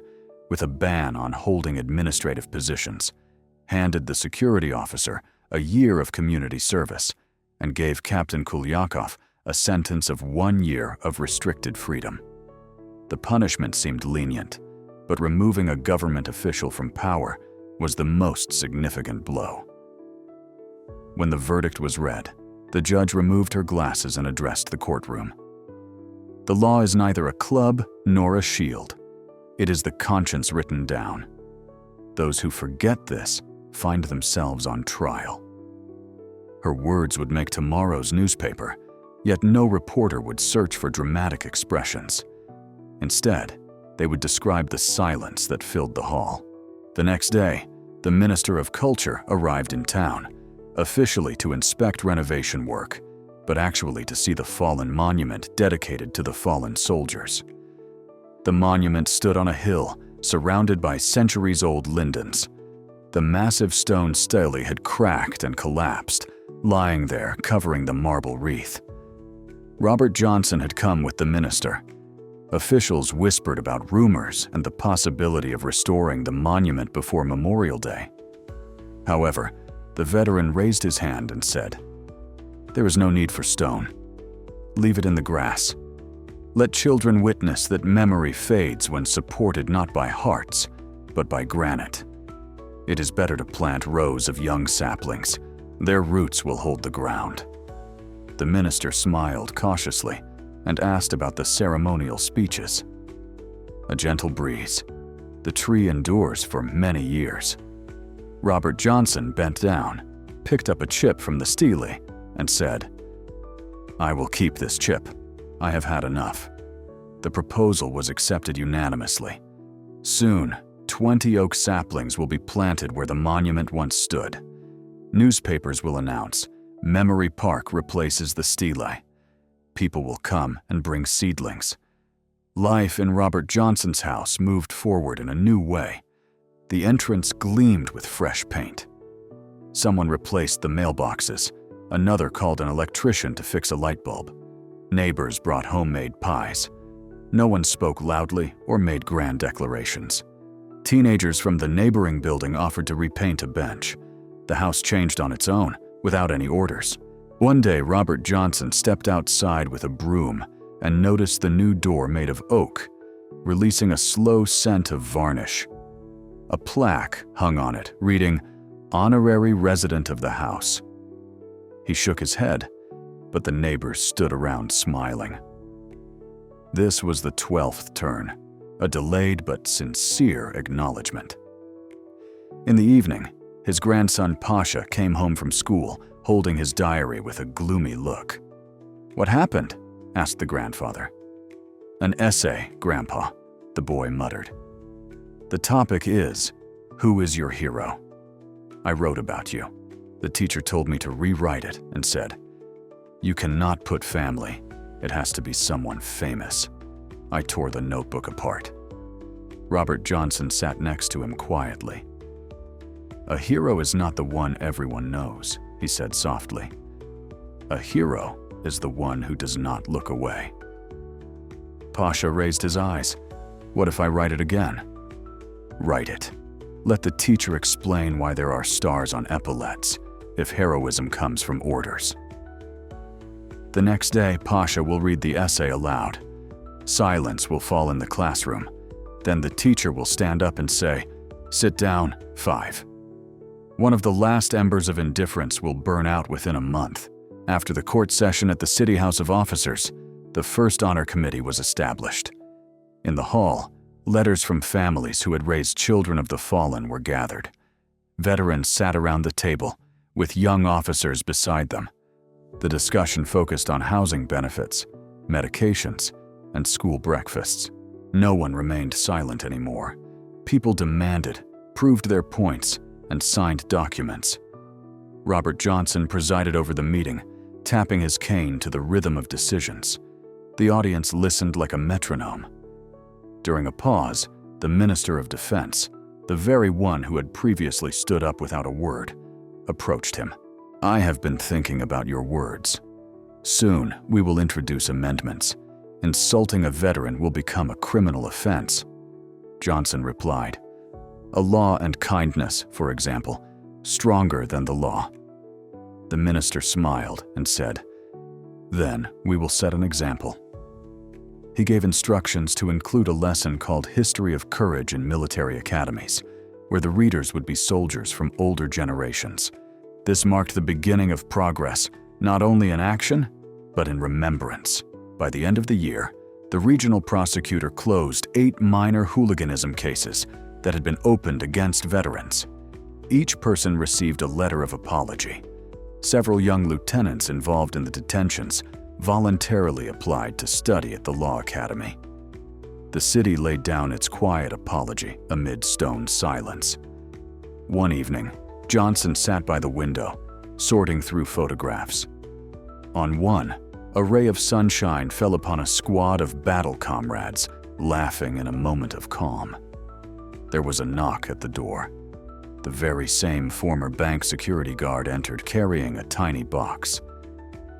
with a ban on holding administrative positions, handed the security officer a year of community service, and gave Captain Kuliakov a sentence of 1 year of restricted freedom. The punishment seemed lenient, but removing a government official from power was the most significant blow. When the verdict was read, the judge removed her glasses and addressed the courtroom. "The law is neither a club nor a shield. It is the conscience written down. Those who forget this find themselves on trial." Her words would make tomorrow's newspaper, yet no reporter would search for dramatic expressions. Instead, they would describe the silence that filled the hall. The next day, the Minister of Culture arrived in town, officially to inspect renovation work, but actually to see the fallen monument dedicated to the fallen soldiers. The monument stood on a hill, surrounded by centuries-old lindens. The massive stone stele had cracked and collapsed, lying there covering the marble wreath. Robert Johnson had come with the minister. Officials whispered about rumors and the possibility of restoring the monument before Memorial Day. However, the veteran raised his hand and said, "There is no need for stone. Leave it in the grass. Let children witness that memory fades when supported not by hearts, but by granite. It is better to plant rows of young saplings. Their roots will hold the ground." The minister smiled cautiously and asked about the ceremonial speeches. A gentle breeze. The tree endures for many years. Robert Johnson bent down, picked up a chip from the stele, and said, "I will keep this chip. I have had enough." The proposal was accepted unanimously. Soon, 20 oak saplings will be planted where the monument once stood. Newspapers will announce, "Memory Park replaces the stele." People will come and bring seedlings. Life in Robert Johnson's house moved forward in a new way. The entrance gleamed with fresh paint. Someone replaced the mailboxes. Another called an electrician to fix a light bulb. Neighbors brought homemade pies. No one spoke loudly or made grand declarations. Teenagers from the neighboring building offered to repaint a bench. The house changed on its own, without any orders. One day, Robert Johnson stepped outside with a broom and noticed the new door made of oak, releasing a slow scent of varnish. A plaque hung on it, reading, "Honorary Resident of the House." He shook his head, but the neighbors stood around smiling. This was the 12th turn, a delayed but sincere acknowledgement. In the evening, his grandson Pasha came home from school, holding his diary with a gloomy look. "What happened?" asked the grandfather. "An essay, Grandpa," the boy muttered. "The topic is, who is your hero? I wrote about you. The teacher told me to rewrite it and said, you cannot put family. It has to be someone famous." I tore the notebook apart. Robert Johnson sat next to him quietly. "A hero is not the one everyone knows," he said softly. "A hero is the one who does not look away." Pasha raised his eyes. "What if I write it again?" "Write it. Let the teacher explain why there are stars on epaulets, if heroism comes from orders." The next day, Pasha will read the essay aloud. Silence will fall in the classroom. Then the teacher will stand up and say, "Sit down, 5. One of the last embers of indifference will burn out within a month. After the court session at the City House of Officers, the first honor committee was established. In the hall, letters from families who had raised children of the fallen were gathered. Veterans sat around the table, with young officers beside them. The discussion focused on housing benefits, medications, and school breakfasts. No one remained silent anymore. People demanded, proved their points, and signed documents. Robert Johnson presided over the meeting, tapping his cane to the rhythm of decisions. The audience listened like a metronome. During a pause, the Minister of Defense, the very one who had previously stood up without a word, approached him. "I have been thinking about your words. Soon, we will introduce amendments. Insulting a veteran will become a criminal offense." Johnson replied, "A law and kindness, for example, stronger than the law." The minister smiled and said, "Then we will set an example." He gave instructions to include a lesson called History of Courage in military academies, where the readers would be soldiers from older generations. This marked the beginning of progress, not only in action, but in remembrance. By the end of the year, the regional prosecutor closed 8 minor hooliganism cases that had been opened against veterans. Each person received a letter of apology. Several young lieutenants involved in the detentions voluntarily applied to study at the law academy. The city laid down its quiet apology amid stone silence. One evening, Johnson sat by the window, sorting through photographs. On one, a ray of sunshine fell upon a squad of battle comrades, laughing in a moment of calm. There was a knock at the door. The very same former bank security guard entered carrying a tiny box.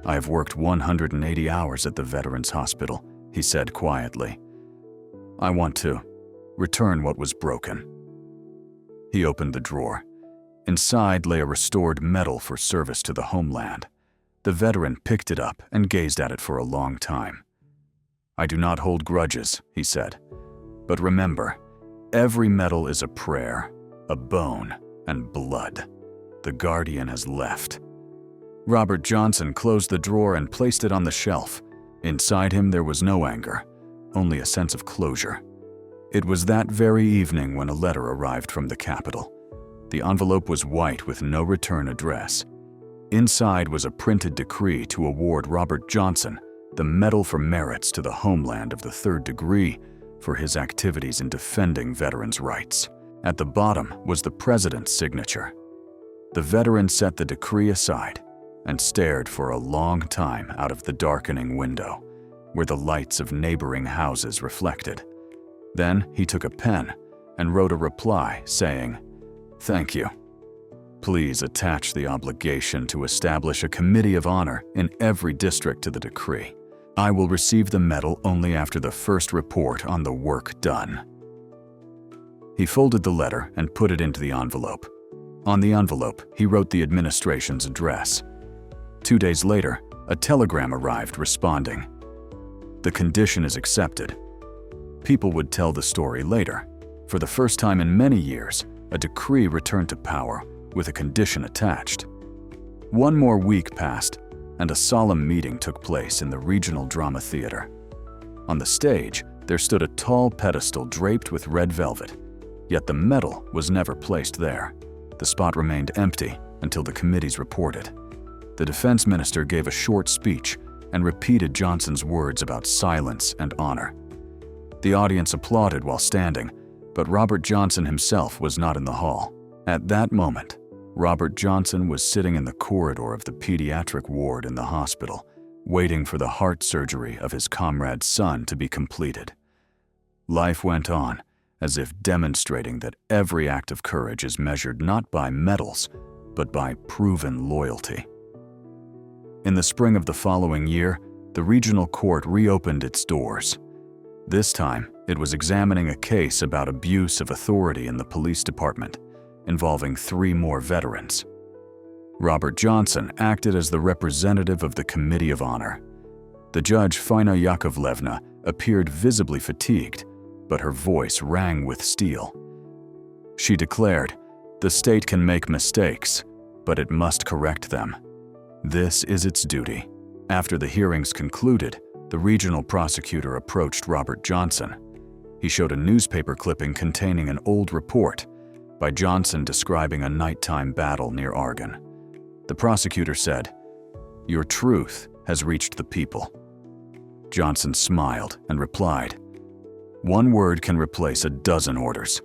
"I have worked 180 hours at the Veterans Hospital," he said quietly. "I want to return what was broken." He opened the drawer. Inside lay a restored medal for service to the homeland. The veteran picked it up and gazed at it for a long time. "I do not hold grudges," he said. "But remember, every medal is a prayer, a bone, and blood. The guardian has left." Robert Johnson closed the drawer and placed it on the shelf. Inside him there was no anger, only a sense of closure. It was that very evening when a letter arrived from the Capitol. The envelope was white with no return address. Inside was a printed decree to award Robert Johnson the Medal for Merits to the Homeland of the Third Degree for his activities in defending veterans' rights. At the bottom was the president's signature. The veteran set the decree aside and stared for a long time out of the darkening window, where the lights of neighboring houses reflected. Then he took a pen and wrote a reply saying, "Thank you. Please attach the obligation to establish a committee of honor in every district to the decree. I will receive the medal only after the first report on the work done." He folded the letter and put it into the envelope. On the envelope, he wrote the administration's address. 2 days later, a telegram arrived responding, "The condition is accepted." People would tell the story later. For the first time in many years, a decree returned to power with a condition attached. One more week passed, and a solemn meeting took place in the Regional Drama Theater. On the stage, there stood a tall pedestal draped with red velvet, yet the medal was never placed there. The spot remained empty until the committees reported. The defense minister gave a short speech and repeated Johnson's words about silence and honor. The audience applauded while standing, but Robert Johnson himself was not in the hall. At that moment, Robert Johnson was sitting in the corridor of the pediatric ward in the hospital, waiting for the heart surgery of his comrade's son to be completed. Life went on, as if demonstrating that every act of courage is measured not by medals, but by proven loyalty. In the spring of the following year, the regional court reopened its doors. This time, it was examining a case about abuse of authority in the police department, involving 3 more veterans. Robert Johnson acted as the representative of the Committee of Honor. The judge, Fina Yakovlevna, appeared visibly fatigued, but her voice rang with steel. She declared, "The state can make mistakes, but it must correct them. This is its duty." After the hearings concluded, the regional prosecutor approached Robert Johnson. He showed a newspaper clipping containing an old report by Johnson describing a nighttime battle near Argonne. The prosecutor said, "Your truth has reached the people." Johnson smiled and replied, "One word can replace a dozen orders,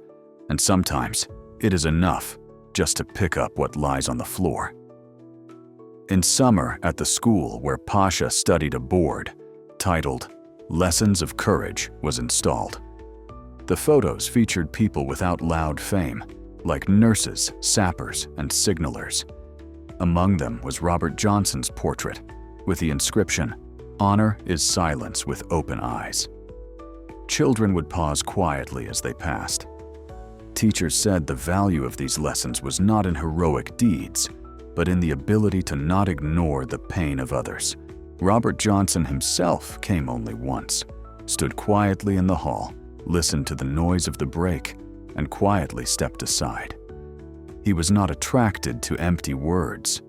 and sometimes it is enough just to pick up what lies on the floor." In summer, at the school where Pasha studied, a board titled "Lessons of Courage" was installed. The photos featured people without loud fame, like nurses, sappers, and signalers. Among them was Robert Johnson's portrait, with the inscription, "Honor is silence with open eyes." Children would pause quietly as they passed. Teachers said the value of these lessons was not in heroic deeds, but in the ability to not ignore the pain of others. Robert Johnson himself came only once, stood quietly in the hall, listened to the noise of the break, and quietly stepped aside. He was not attracted to empty words.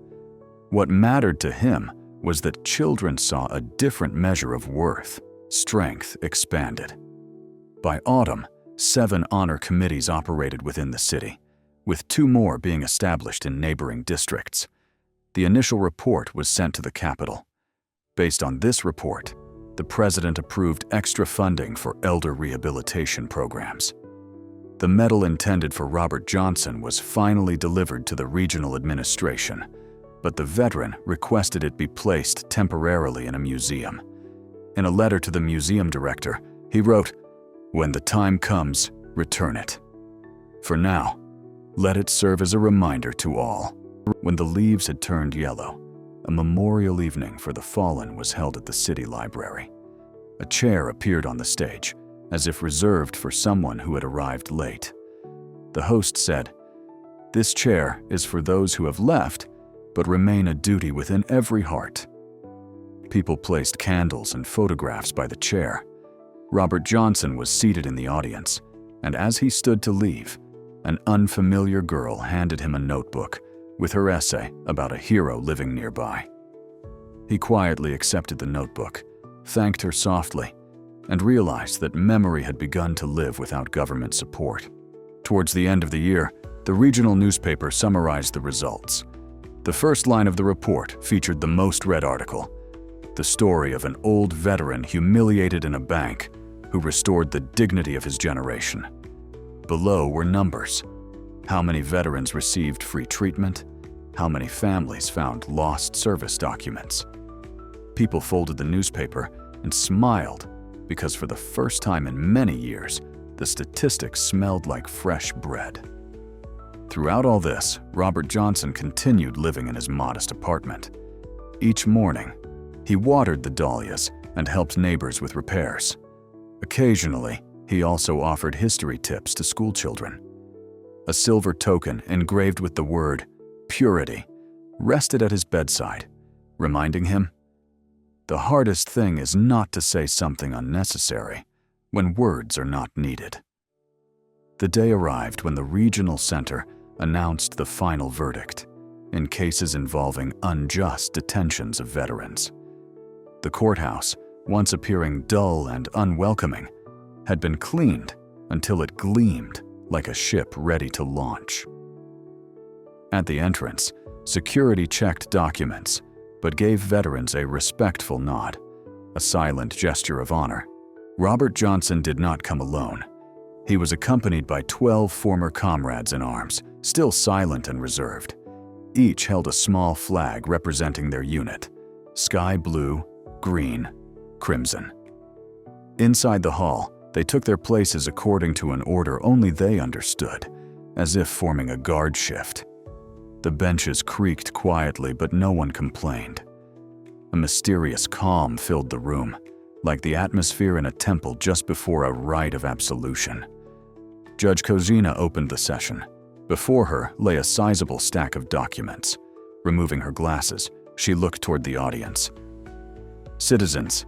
What mattered to him was that children saw a different measure of worth. Strength expanded. By autumn, 7 honor committees operated within the city, with 2 more being established in neighboring districts. The initial report was sent to the Capitol. Based on this report, the president approved extra funding for elder rehabilitation programs. The medal intended for Robert Johnson was finally delivered to the regional administration, but the veteran requested it be placed temporarily in a museum. In a letter to the museum director, he wrote, "When the time comes, return it. For now, Let it serve as a reminder to all. When the leaves had turned yellow, a memorial evening for the fallen was held at the city library. A chair appeared on the stage, as if reserved for someone who had arrived late. The host said, "This chair is for those who have left, but remain a duty within every heart." People placed candles and photographs by the chair. Robert Johnson was seated in the audience, and as he stood to leave, an unfamiliar girl handed him a notebook with her essay about a hero living nearby. He quietly accepted the notebook, thanked her softly, and realized that memory had begun to live without government support. Towards the end of the year, the regional newspaper summarized the results. The first line of the report featured the most read article, the story of an old veteran humiliated in a bank who restored the dignity of his generation. Below were numbers. How many veterans received free treatment? How many families found lost service documents? People folded the newspaper and smiled because for the first time in many years, the statistics smelled like fresh bread. Throughout all this, Robert Johnson continued living in his modest apartment. Each morning, he watered the dahlias and helped neighbors with repairs. Occasionally, he also offered history tips to schoolchildren. A silver token engraved with the word "purity" rested at his bedside, reminding him, "The hardest thing is not to say something unnecessary when words are not needed." The day arrived when the regional center announced the final verdict in cases involving unjust detentions of veterans. The courthouse, once appearing dull and unwelcoming, had been cleaned until it gleamed like a ship ready to launch. At the entrance, security checked documents, but gave veterans a respectful nod, a silent gesture of honor. Robert Johnson did not come alone. He was accompanied by 12 former comrades in arms, still silent and reserved. Each held a small flag representing their unit, sky blue, green, crimson. Inside the hall, they took their places according to an order only they understood, as if forming a guard shift. The benches creaked quietly, but no one complained. A mysterious calm filled the room, like the atmosphere in a temple just before a rite of absolution. Judge Kozina opened the session. Before her lay a sizable stack of documents. Removing her glasses, she looked toward the audience. "Citizens,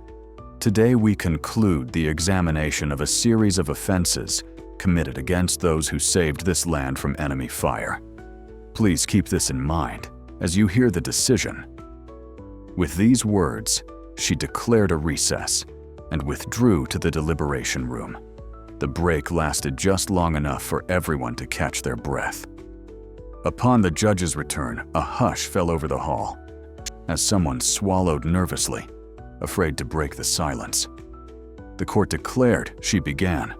today we conclude the examination of a series of offenses committed against those who saved this land from enemy fire. Please keep this in mind as you hear the decision." With these words, she declared a recess and withdrew to the deliberation room. The break lasted just long enough for everyone to catch their breath. Upon the judge's return, a hush fell over the hall, as someone swallowed nervously, afraid to break the silence. The court declared, she began,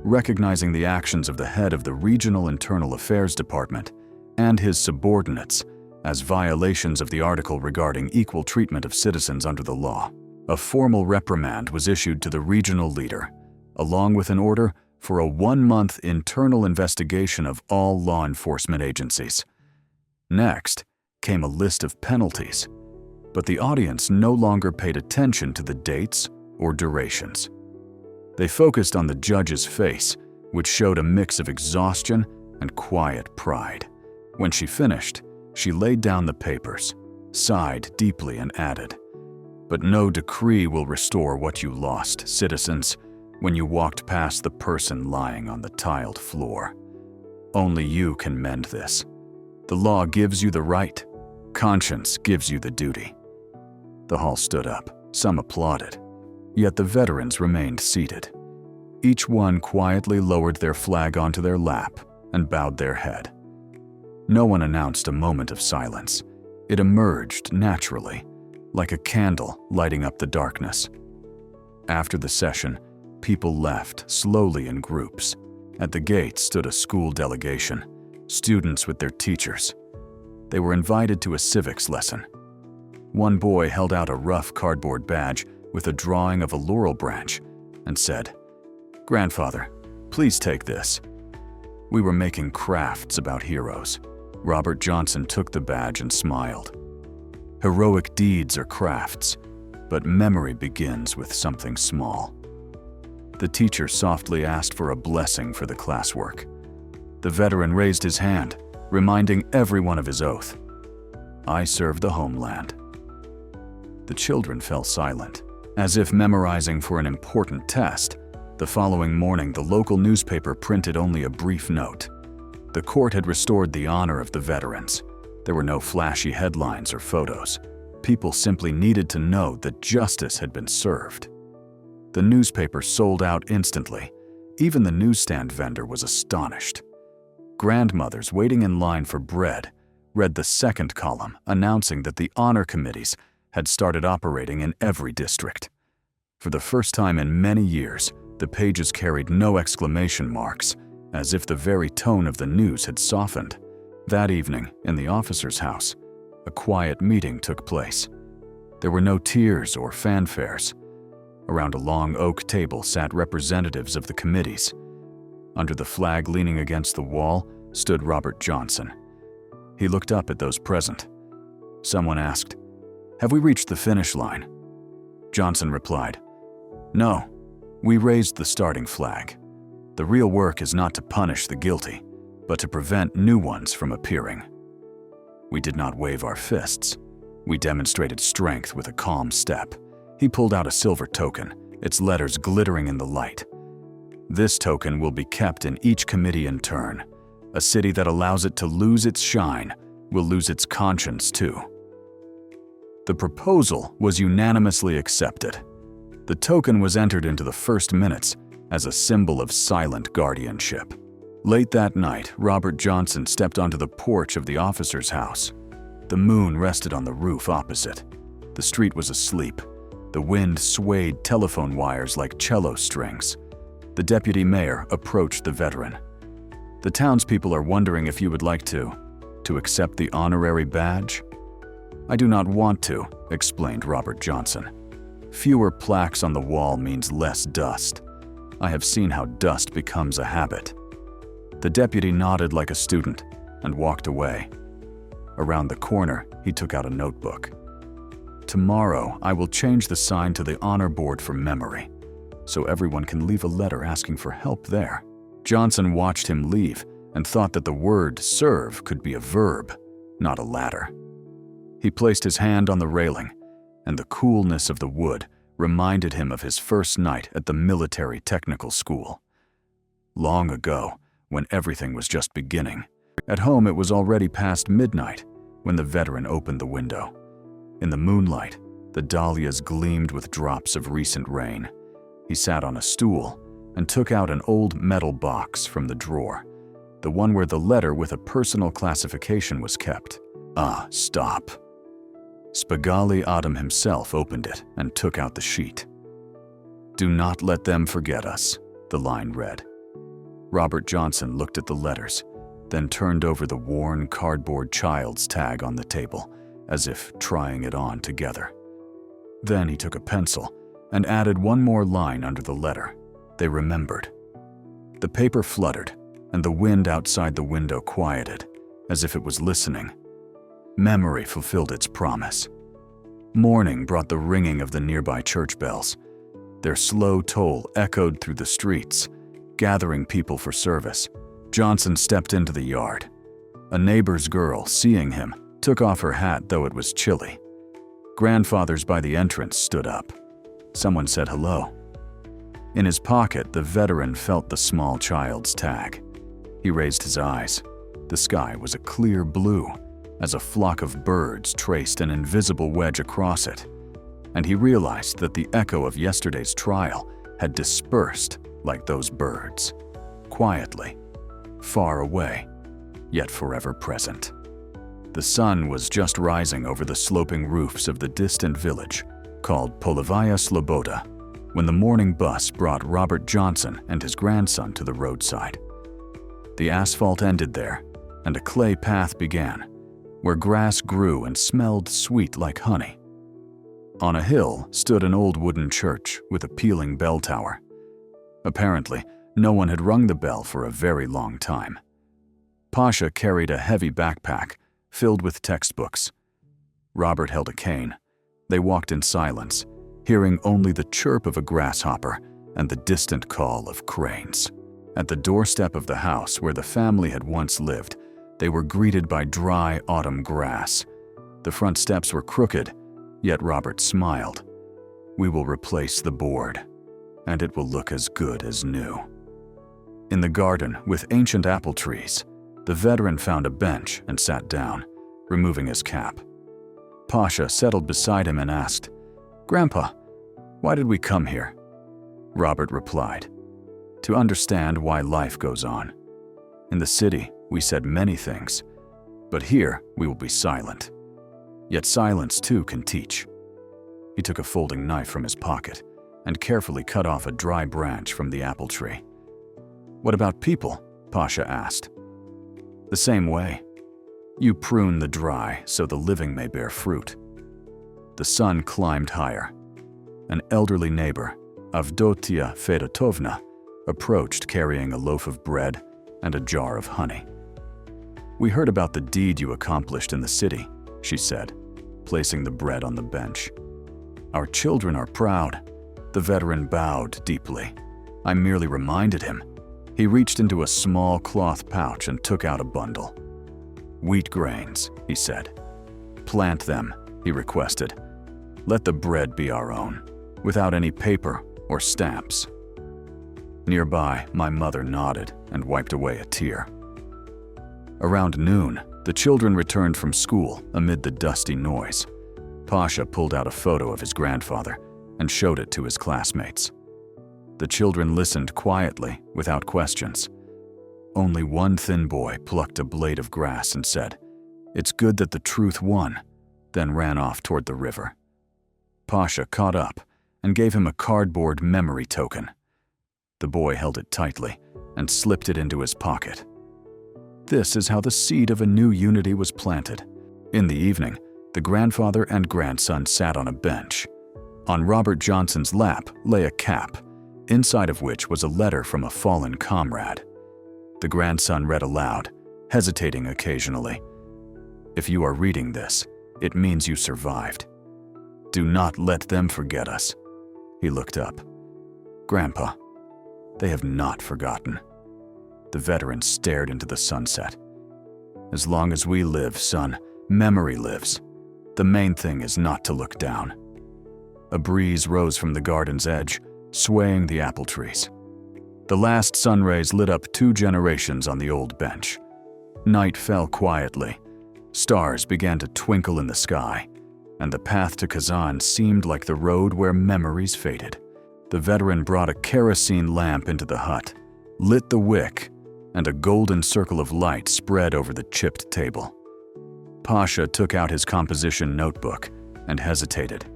recognizing the actions of the head of the Regional Internal Affairs Department and his subordinates as violations of the article regarding equal treatment of citizens under the law. A formal reprimand was issued to the regional leader, along with an order for a 1-month internal investigation of all law enforcement agencies. Next came a list of penalties, but the audience no longer paid attention to the dates or durations. They focused on the judge's face, which showed a mix of exhaustion and quiet pride. When she finished, she laid down the papers, sighed deeply, and added, "But no decree will restore what you lost, citizens, when you walked past the person lying on the tiled floor. Only you can mend this. The law gives you the right. Conscience gives you the duty." The hall stood up. Some applauded. Yet the veterans remained seated. Each one quietly lowered their flag onto their lap and bowed their head. No one announced a moment of silence. It emerged naturally, like a candle lighting up the darkness. After the session, people left slowly in groups. At the gate stood a school delegation, students with their teachers. They were invited to a civics lesson. One boy held out a rough cardboard badge with a drawing of a laurel branch and said, "Grandfather, please take this." We were making crafts about heroes. Robert Johnson took the badge and smiled. Heroic deeds are crafts, but memory begins with something small. The teacher softly asked for a blessing for the classwork. The veteran raised his hand, reminding everyone of his oath. I serve the homeland. The children fell silent, as if memorizing for an important test. The following morning, the local newspaper printed only a brief note. The court had restored the honor of the veterans. There were no flashy headlines or photos. People simply needed to know that justice had been served. The newspaper sold out instantly. Even the newsstand vendor was astonished. Grandmothers waiting in line for bread read the second column announcing that the honor committees had started operating in every district. For the first time in many years, the pages carried no exclamation marks, as if the very tone of the news had softened. That evening, in the officer's house, a quiet meeting took place. There were no tears or fanfares. Around a long oak table sat representatives of the committees. Under the flag leaning against the wall stood Robert Johnson. He looked up at those present. Someone asked, "Have we reached the finish line?" Johnson replied, "No, we raised the starting flag. The real work is not to punish the guilty, but to prevent new ones from appearing." We did not wave our fists. We demonstrated strength with a calm step. He pulled out a silver token, its letters glittering in the light. "This token will be kept in each committee in turn. A city that allows it to lose its shine will lose its conscience too." The proposal was unanimously accepted. The token was entered into the first minutes as a symbol of silent guardianship. Late that night, Robert Johnson stepped onto the porch of the officer's house. The moon rested on the roof opposite. The street was asleep. The wind swayed telephone wires like cello strings. The deputy mayor approached the veteran. "The townspeople are wondering if you would like to accept the honorary badge?" "I do not want to," explained Robert Johnson. "Fewer plaques on the wall means less dust. I have seen how dust becomes a habit." The deputy nodded like a student and walked away. Around the corner, he took out a notebook. "Tomorrow, I will change the sign to the honor board for memory, so everyone can leave a letter asking for help there." Johnson watched him leave and thought that the word serve could be a verb, not a ladder. He placed his hand on the railing, and the coolness of the wood reminded him of his first night at the military technical school. Long ago, when everything was just beginning. At home, it was already past midnight when the veteran opened the window. In the moonlight, the dahlias gleamed with drops of recent rain. He sat on a stool and took out an old metal box from the drawer, the one where the letter with a personal classification was kept. Stop. Spagali Adam himself opened it and took out the sheet. "Do not let them forget us," the line read. Robert Johnson looked at the letters, then turned over the worn cardboard child's tag on the table, as if trying it on together. Then he took a pencil and added one more line under the letter. They remembered. The paper fluttered, and the wind outside the window quieted, as if it was listening. Memory fulfilled its promise. Morning brought the ringing of the nearby church bells. Their slow toll echoed through the streets, gathering people for service. Johnson stepped into the yard. A neighbor's girl, seeing him, took off her hat though it was chilly. Grandfathers by the entrance stood up. Someone said hello. In his pocket, the veteran felt the small child's tag. He raised his eyes. The sky was a clear blue, as a flock of birds traced an invisible wedge across it, and he realized that the echo of yesterday's trial had dispersed like those birds, quietly, far away, yet forever present. The sun was just rising over the sloping roofs of the distant village called Polovaya Sloboda when the morning bus brought Robert Johnson and his grandson to the roadside. The asphalt ended there, and a clay path began, where grass grew and smelled sweet like honey. On a hill stood an old wooden church with a peeling bell tower. Apparently, No one had rung the bell for a very long time. Pasha carried a heavy backpack filled with textbooks. Robert held a cane. They walked in silence, hearing only the chirp of a grasshopper and the distant call of cranes. At the doorstep of the house where the family had once lived, they were greeted by dry autumn grass. The front steps were crooked, yet Robert smiled. "We will replace the board, and it will look as good as new." In the garden, with ancient apple trees, the veteran found a bench and sat down, removing his cap. Pasha settled beside him and asked, "Grandpa, why did we come here?" Robert replied, "To understand why life goes on. In the city, we said many things, but here we will be silent. Yet silence too can teach." He took a folding knife from his pocket and carefully cut off a dry branch from the apple tree. "What about people?" Pasha asked. "The same way. You prune the dry so the living may bear fruit." The sun climbed higher. An elderly neighbor, Avdotia Fedotovna, approached carrying a loaf of bread and a jar of honey. "We heard about the deed you accomplished in the city," she said, placing the bread on the bench. "Our children are proud." The veteran bowed deeply. I merely reminded him. He reached into a small cloth pouch and took out a bundle. "Wheat grains," he said. "Plant them," he requested. "Let the bread be our own, without any paper or stamps." Nearby, my mother nodded and wiped away a tear. Around noon, the children returned from school amid the dusty noise. Pasha pulled out a photo of his grandfather and showed it to his classmates. The children listened quietly, without questions. Only one thin boy plucked a blade of grass and said, "It's good that the truth won," then ran off toward the river. Pasha caught up and gave him a cardboard memory token. The boy held it tightly and slipped it into his pocket. This is how the seed of a new unity was planted. In the evening, the grandfather and grandson sat on a bench. On Robert Johnson's lap lay a cap, inside of which was a letter from a fallen comrade. The grandson read aloud, hesitating occasionally. "If you are reading this, it means you survived. Do not let them forget us." He looked up. "Grandpa, they have not forgotten." The veteran stared into the sunset. "As long as we live, son, memory lives. The main thing is not to look down." A breeze rose from the garden's edge, swaying the apple trees. The last sun rays lit up 2 generations on the old bench. Night fell quietly. Stars began to twinkle in the sky, and the path to Kazan seemed like the road where memories faded. The veteran brought a kerosene lamp into the hut, lit the wick, and a golden circle of light spread over the chipped table. Pasha took out his composition notebook and hesitated.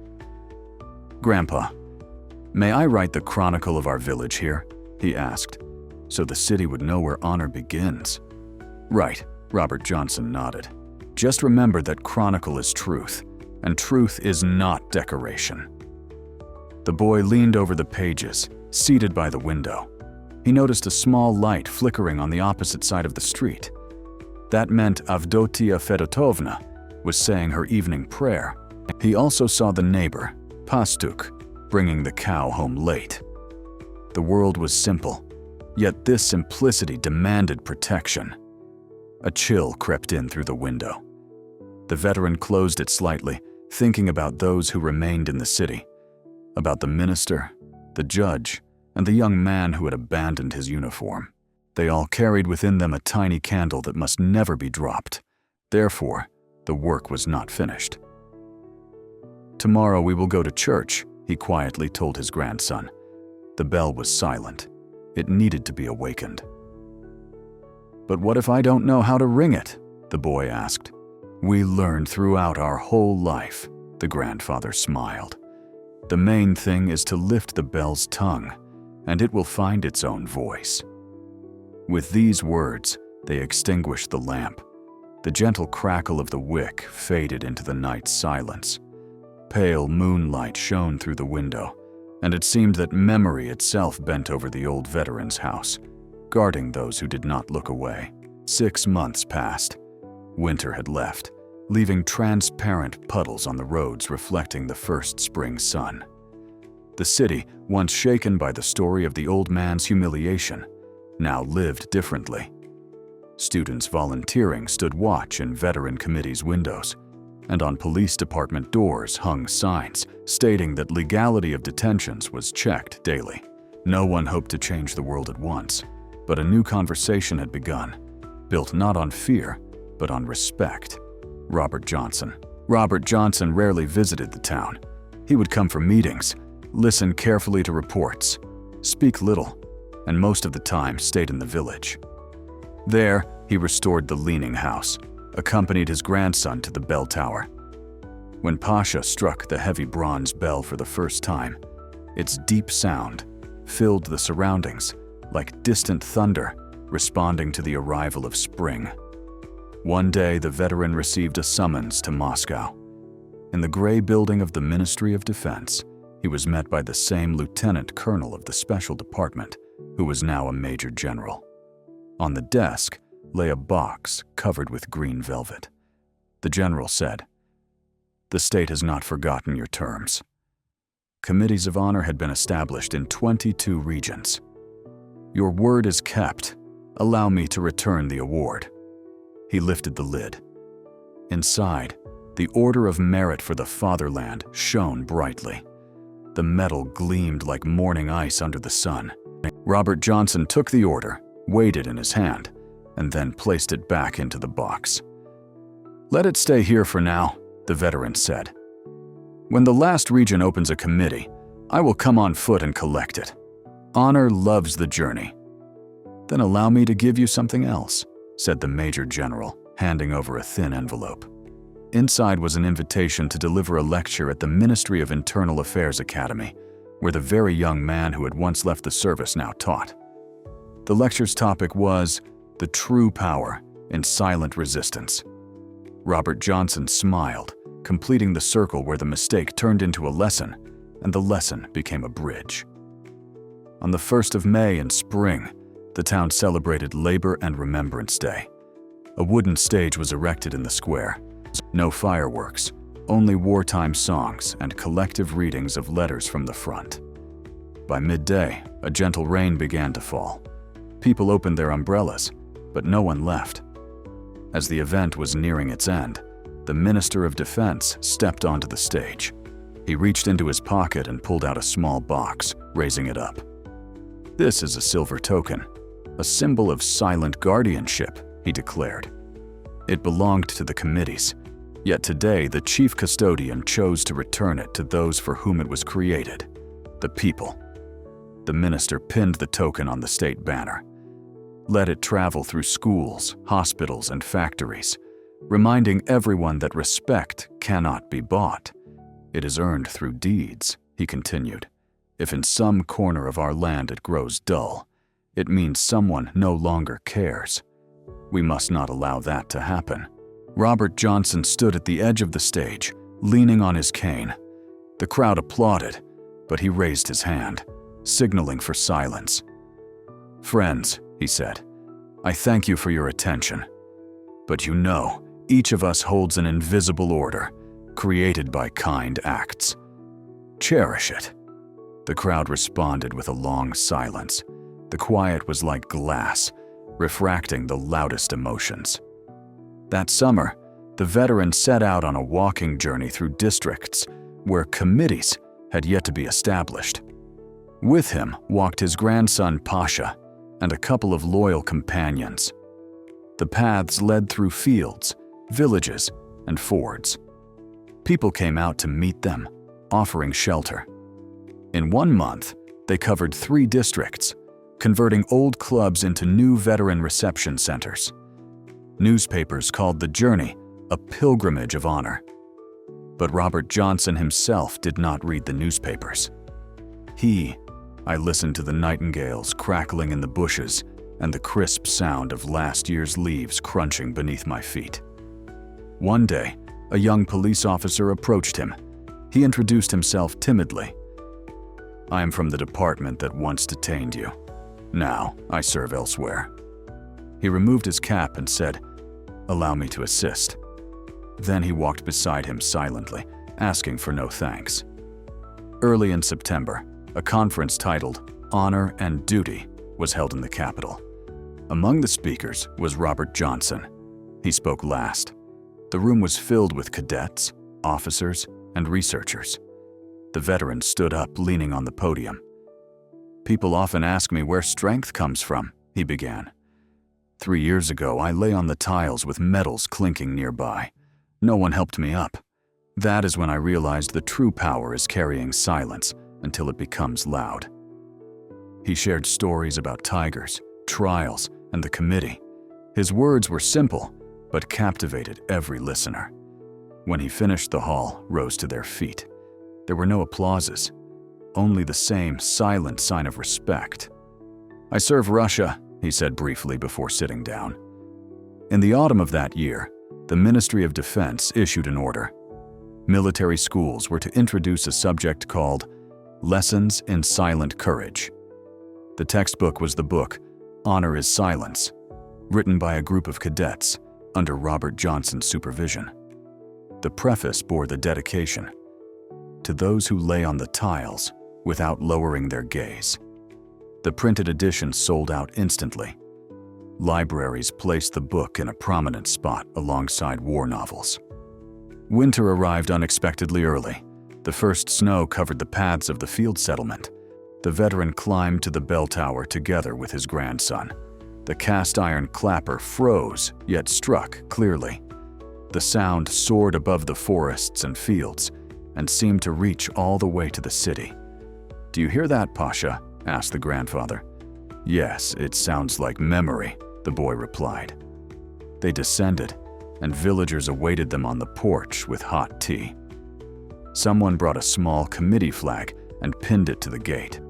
"Grandpa, may I write the chronicle of our village here?" he asked, "so the city would know where honor begins." "Right," Robert Johnson nodded. "Just remember that chronicle is truth, and truth is not decoration." The boy leaned over the pages, seated by the window. He noticed a small light flickering on the opposite side of the street. That meant Avdotia Fedotovna was saying her evening prayer. He also saw the neighbor, Pastuk, bringing the cow home late. The world was simple, yet this simplicity demanded protection. A chill crept in through the window. The veteran closed it slightly, thinking about those who remained in the city, about the minister, the judge, and the young man who had abandoned his uniform. They all carried within them a tiny candle that must never be dropped. Therefore, the work was not finished. "Tomorrow we will go to church," he quietly told his grandson. The bell was silent. It needed to be awakened. "But what if I don't know how to ring it?" the boy asked. "We learn throughout our whole life," the grandfather smiled. "The main thing is to lift the bell's tongue, and it will find its own voice." With these words, they extinguished the lamp. The gentle crackle of the wick faded into the night's silence. Pale moonlight shone through the window, and it seemed that memory itself bent over the old veteran's house, guarding those who did not look away. 6 months passed. Winter had left, leaving transparent puddles on the roads reflecting the first spring sun. The city, once shaken by the story of the old man's humiliation, now lived differently. Students volunteering stood watch in veteran committees' windows, and on police department doors hung signs stating that legality of detentions was checked daily. No one hoped to change the world at once, but a new conversation had begun, built not on fear, but on respect. Robert Johnson. Robert Johnson rarely visited the town. He would come for meetings, listen carefully to reports, speak little, and most of the time stayed in the village. There, he restored the leaning house, accompanied his grandson to the bell tower. When Pasha struck the heavy bronze bell for the first time, its deep sound filled the surroundings like distant thunder responding to the arrival of spring. One day, the veteran received a summons to Moscow. In the gray building of the Ministry of Defense, he was met by the same lieutenant colonel of the special department, who was now a major general. On the desk lay a box covered with green velvet. The general said, "The state has not forgotten your terms." Committees of honor had been established in 22 regions. "Your word is kept. Allow me to return the award." He lifted the lid. Inside, the Order of Merit for the Fatherland shone brightly. The metal gleamed like morning ice under the sun. Robert Johnson took the order, weighed it in his hand, and then placed it back into the box. "Let it stay here for now," the veteran said. "When the last region opens a committee, I will come on foot and collect it. Honor loves the journey." "Then allow me to give you something else," said the Major General, handing over a thin envelope. Inside was an invitation to deliver a lecture at the Ministry of Internal Affairs Academy, where the very young man who had once left the service now taught. The lecture's topic was "The True Power in Silent Resistance." Robert Johnson smiled, completing the circle where the mistake turned into a lesson, and the lesson became a bridge. On the 1st of May in spring, the town celebrated Labor and Remembrance Day. A wooden stage was erected in the square. No fireworks, only wartime songs and collective readings of letters from the front. By midday, a gentle rain began to fall. People opened their umbrellas, but no one left. As the event was nearing its end, the Minister of Defense stepped onto the stage. He reached into his pocket and pulled out a small box, raising it up. "This is a silver token, a symbol of silent guardianship," he declared. It belonged to the committees, yet today the chief custodian chose to return it to those for whom it was created, the people. The minister pinned the token on the state banner. Let it travel through schools, hospitals, and factories, reminding everyone that respect cannot be bought. It is earned through deeds, he continued. If in some corner of our land it grows dull, it means someone no longer cares. We must not allow that to happen. Robert Johnson stood at the edge of the stage, leaning on his cane. The crowd applauded, but he raised his hand, signaling for silence. "Friends," he said, "I thank you for your attention. But you know, each of us holds an invisible order, created by kind acts. Cherish it." The crowd responded with a long silence. The quiet was like glass, refracting the loudest emotions. That summer, the veteran set out on a walking journey through districts where committees had yet to be established. With him walked his grandson Pasha and a couple of loyal companions. The paths led through fields, villages, and fords. People came out to meet them, offering shelter. In 1 month, they covered 3 districts, converting old clubs into new veteran reception centers. Newspapers called the journey a pilgrimage of honor. But Robert Johnson himself did not read the newspapers. I listened to the nightingales crackling in the bushes and the crisp sound of last year's leaves crunching beneath my feet. One day, a young police officer approached him. He introduced himself timidly. I am from the department that once detained you. Now, I serve elsewhere." He removed his cap and said, "Allow me to assist." Then he walked beside him silently, asking for no thanks. Early in September, a conference titled Honor and Duty was held in the Capitol. Among the speakers was Robert Johnson. He spoke last. The room was filled with cadets, officers, and researchers. The veteran stood up, leaning on the podium. "People often ask me where strength comes from," he began. 3 years ago, I lay on the tiles with metals clinking nearby. No one helped me up. That is when I realized the true power is carrying silence until it becomes loud." He shared stories about tigers, trials, and the committee. His words were simple, but captivated every listener. When he finished, the hall rose to their feet. There were no applauses, only the same silent sign of respect. "I serve Russia," he said briefly before sitting down. In the autumn of that year, the Ministry of Defense issued an order. Military schools were to introduce a subject called Lessons in Silent Courage. The textbook was the book Honor is Silence, written by a group of cadets under Robert Johnson's supervision. The preface bore the dedication, "To those who lay on the tiles without lowering their gaze." The printed edition sold out instantly. Libraries placed the book in a prominent spot alongside war novels. Winter arrived unexpectedly early. The first snow covered the paths of the field settlement. The veteran climbed to the bell tower together with his grandson. The cast-iron clapper froze, yet struck clearly. The sound soared above the forests and fields and seemed to reach all the way to the city. "Do you hear that, Pasha?" asked the grandfather. "Yes, it sounds like memory," the boy replied. They descended, and villagers awaited them on the porch with hot tea. Someone brought a small committee flag and pinned it to the gate.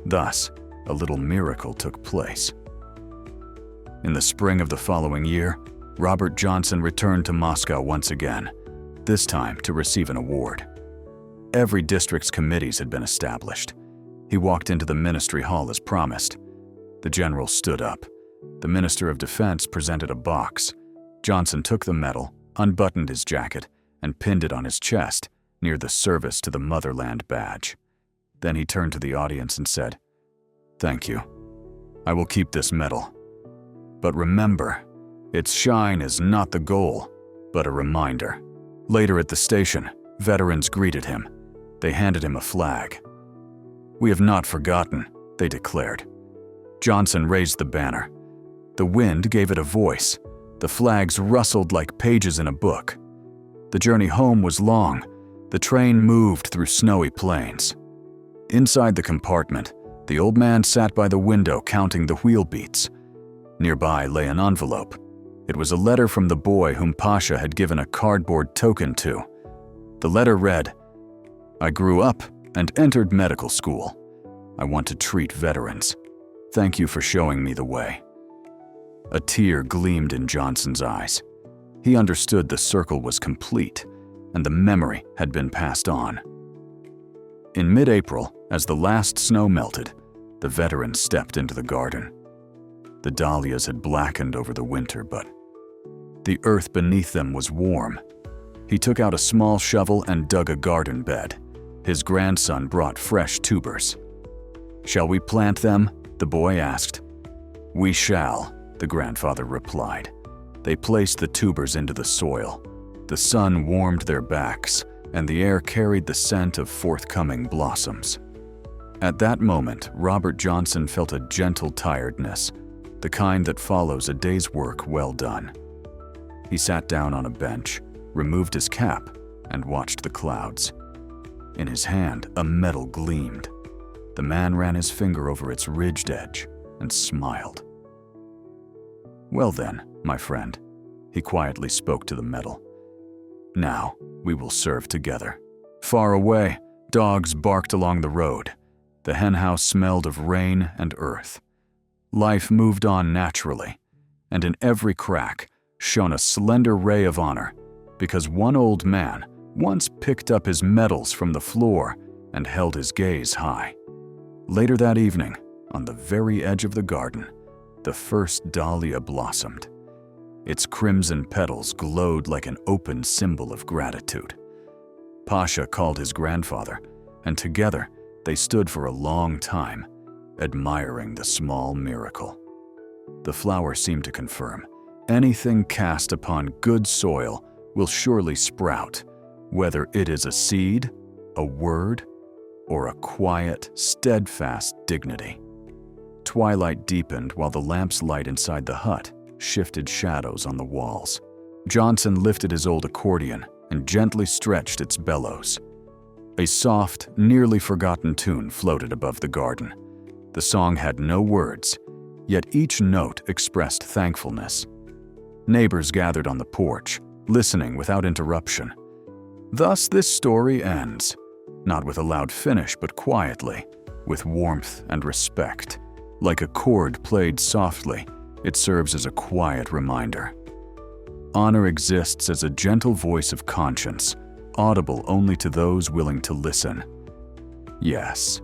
Thus, a little miracle took place. In the spring of the following year, Robert Johnson returned to Moscow once again, this time to receive an award. Every district's committees had been established. He walked into the ministry hall as promised. The general stood up. The Minister of Defense presented a box. Johnson took the medal, unbuttoned his jacket, and pinned it on his chest near the Service to the Motherland badge. Then he turned to the audience and said, "Thank you. I will keep this medal. But remember, its shine is not the goal, but a reminder." Later at the station, veterans greeted him. They handed him a flag. "We have not forgotten," they declared. Johnson raised the banner. The wind gave it a voice. The flags rustled like pages in a book. The journey home was long. The train moved through snowy plains. Inside the compartment, the old man sat by the window counting the wheel beats. Nearby lay an envelope. It was a letter from the boy whom Pasha had given a cardboard token to. The letter read, "I grew up and entered medical school. I want to treat veterans. Thank you for showing me the way." A tear gleamed in Johnson's eyes. He understood the circle was complete, and the memory had been passed on. In mid-April, as the last snow melted, the veteran stepped into the garden. The dahlias had blackened over the winter, but the earth beneath them was warm. He took out a small shovel and dug a garden bed. His grandson brought fresh tubers. "Shall we plant them?" the boy asked. "We shall," the grandfather replied. They placed the tubers into the soil. The sun warmed their backs, and the air carried the scent of forthcoming blossoms. At that moment, Robert Johnson felt a gentle tiredness, the kind that follows a day's work well done. He sat down on a bench, removed his cap, and watched the clouds. In his hand, a medal gleamed. The man ran his finger over its ridged edge and smiled. "Well then, my friend," he quietly spoke to the medal. "Now we will serve together." Far away, dogs barked along the road. The henhouse smelled of rain and earth. Life moved on naturally, and in every crack shone a slender ray of honor, because one old man once picked up his medals from the floor and held his gaze high. Later that evening, on the very edge of the garden, the first dahlia blossomed. Its crimson petals glowed like an open symbol of gratitude. Pasha called his grandfather, and together they stood for a long time, admiring the small miracle. The flower seemed to confirm, anything cast upon good soil will surely sprout, whether it is a seed, a word, or a quiet, steadfast dignity. Twilight deepened while the lamp's light inside the hut shifted shadows on the walls. Johnson lifted his old accordion and gently stretched its bellows. A soft, nearly forgotten tune floated above the garden. The song had no words, yet each note expressed thankfulness. Neighbors gathered on the porch, listening without interruption. Thus this story ends, not with a loud finish but quietly, with warmth and respect. Like a chord played softly, it serves as a quiet reminder. Honor exists as a gentle voice of conscience, audible only to those willing to listen. Yes,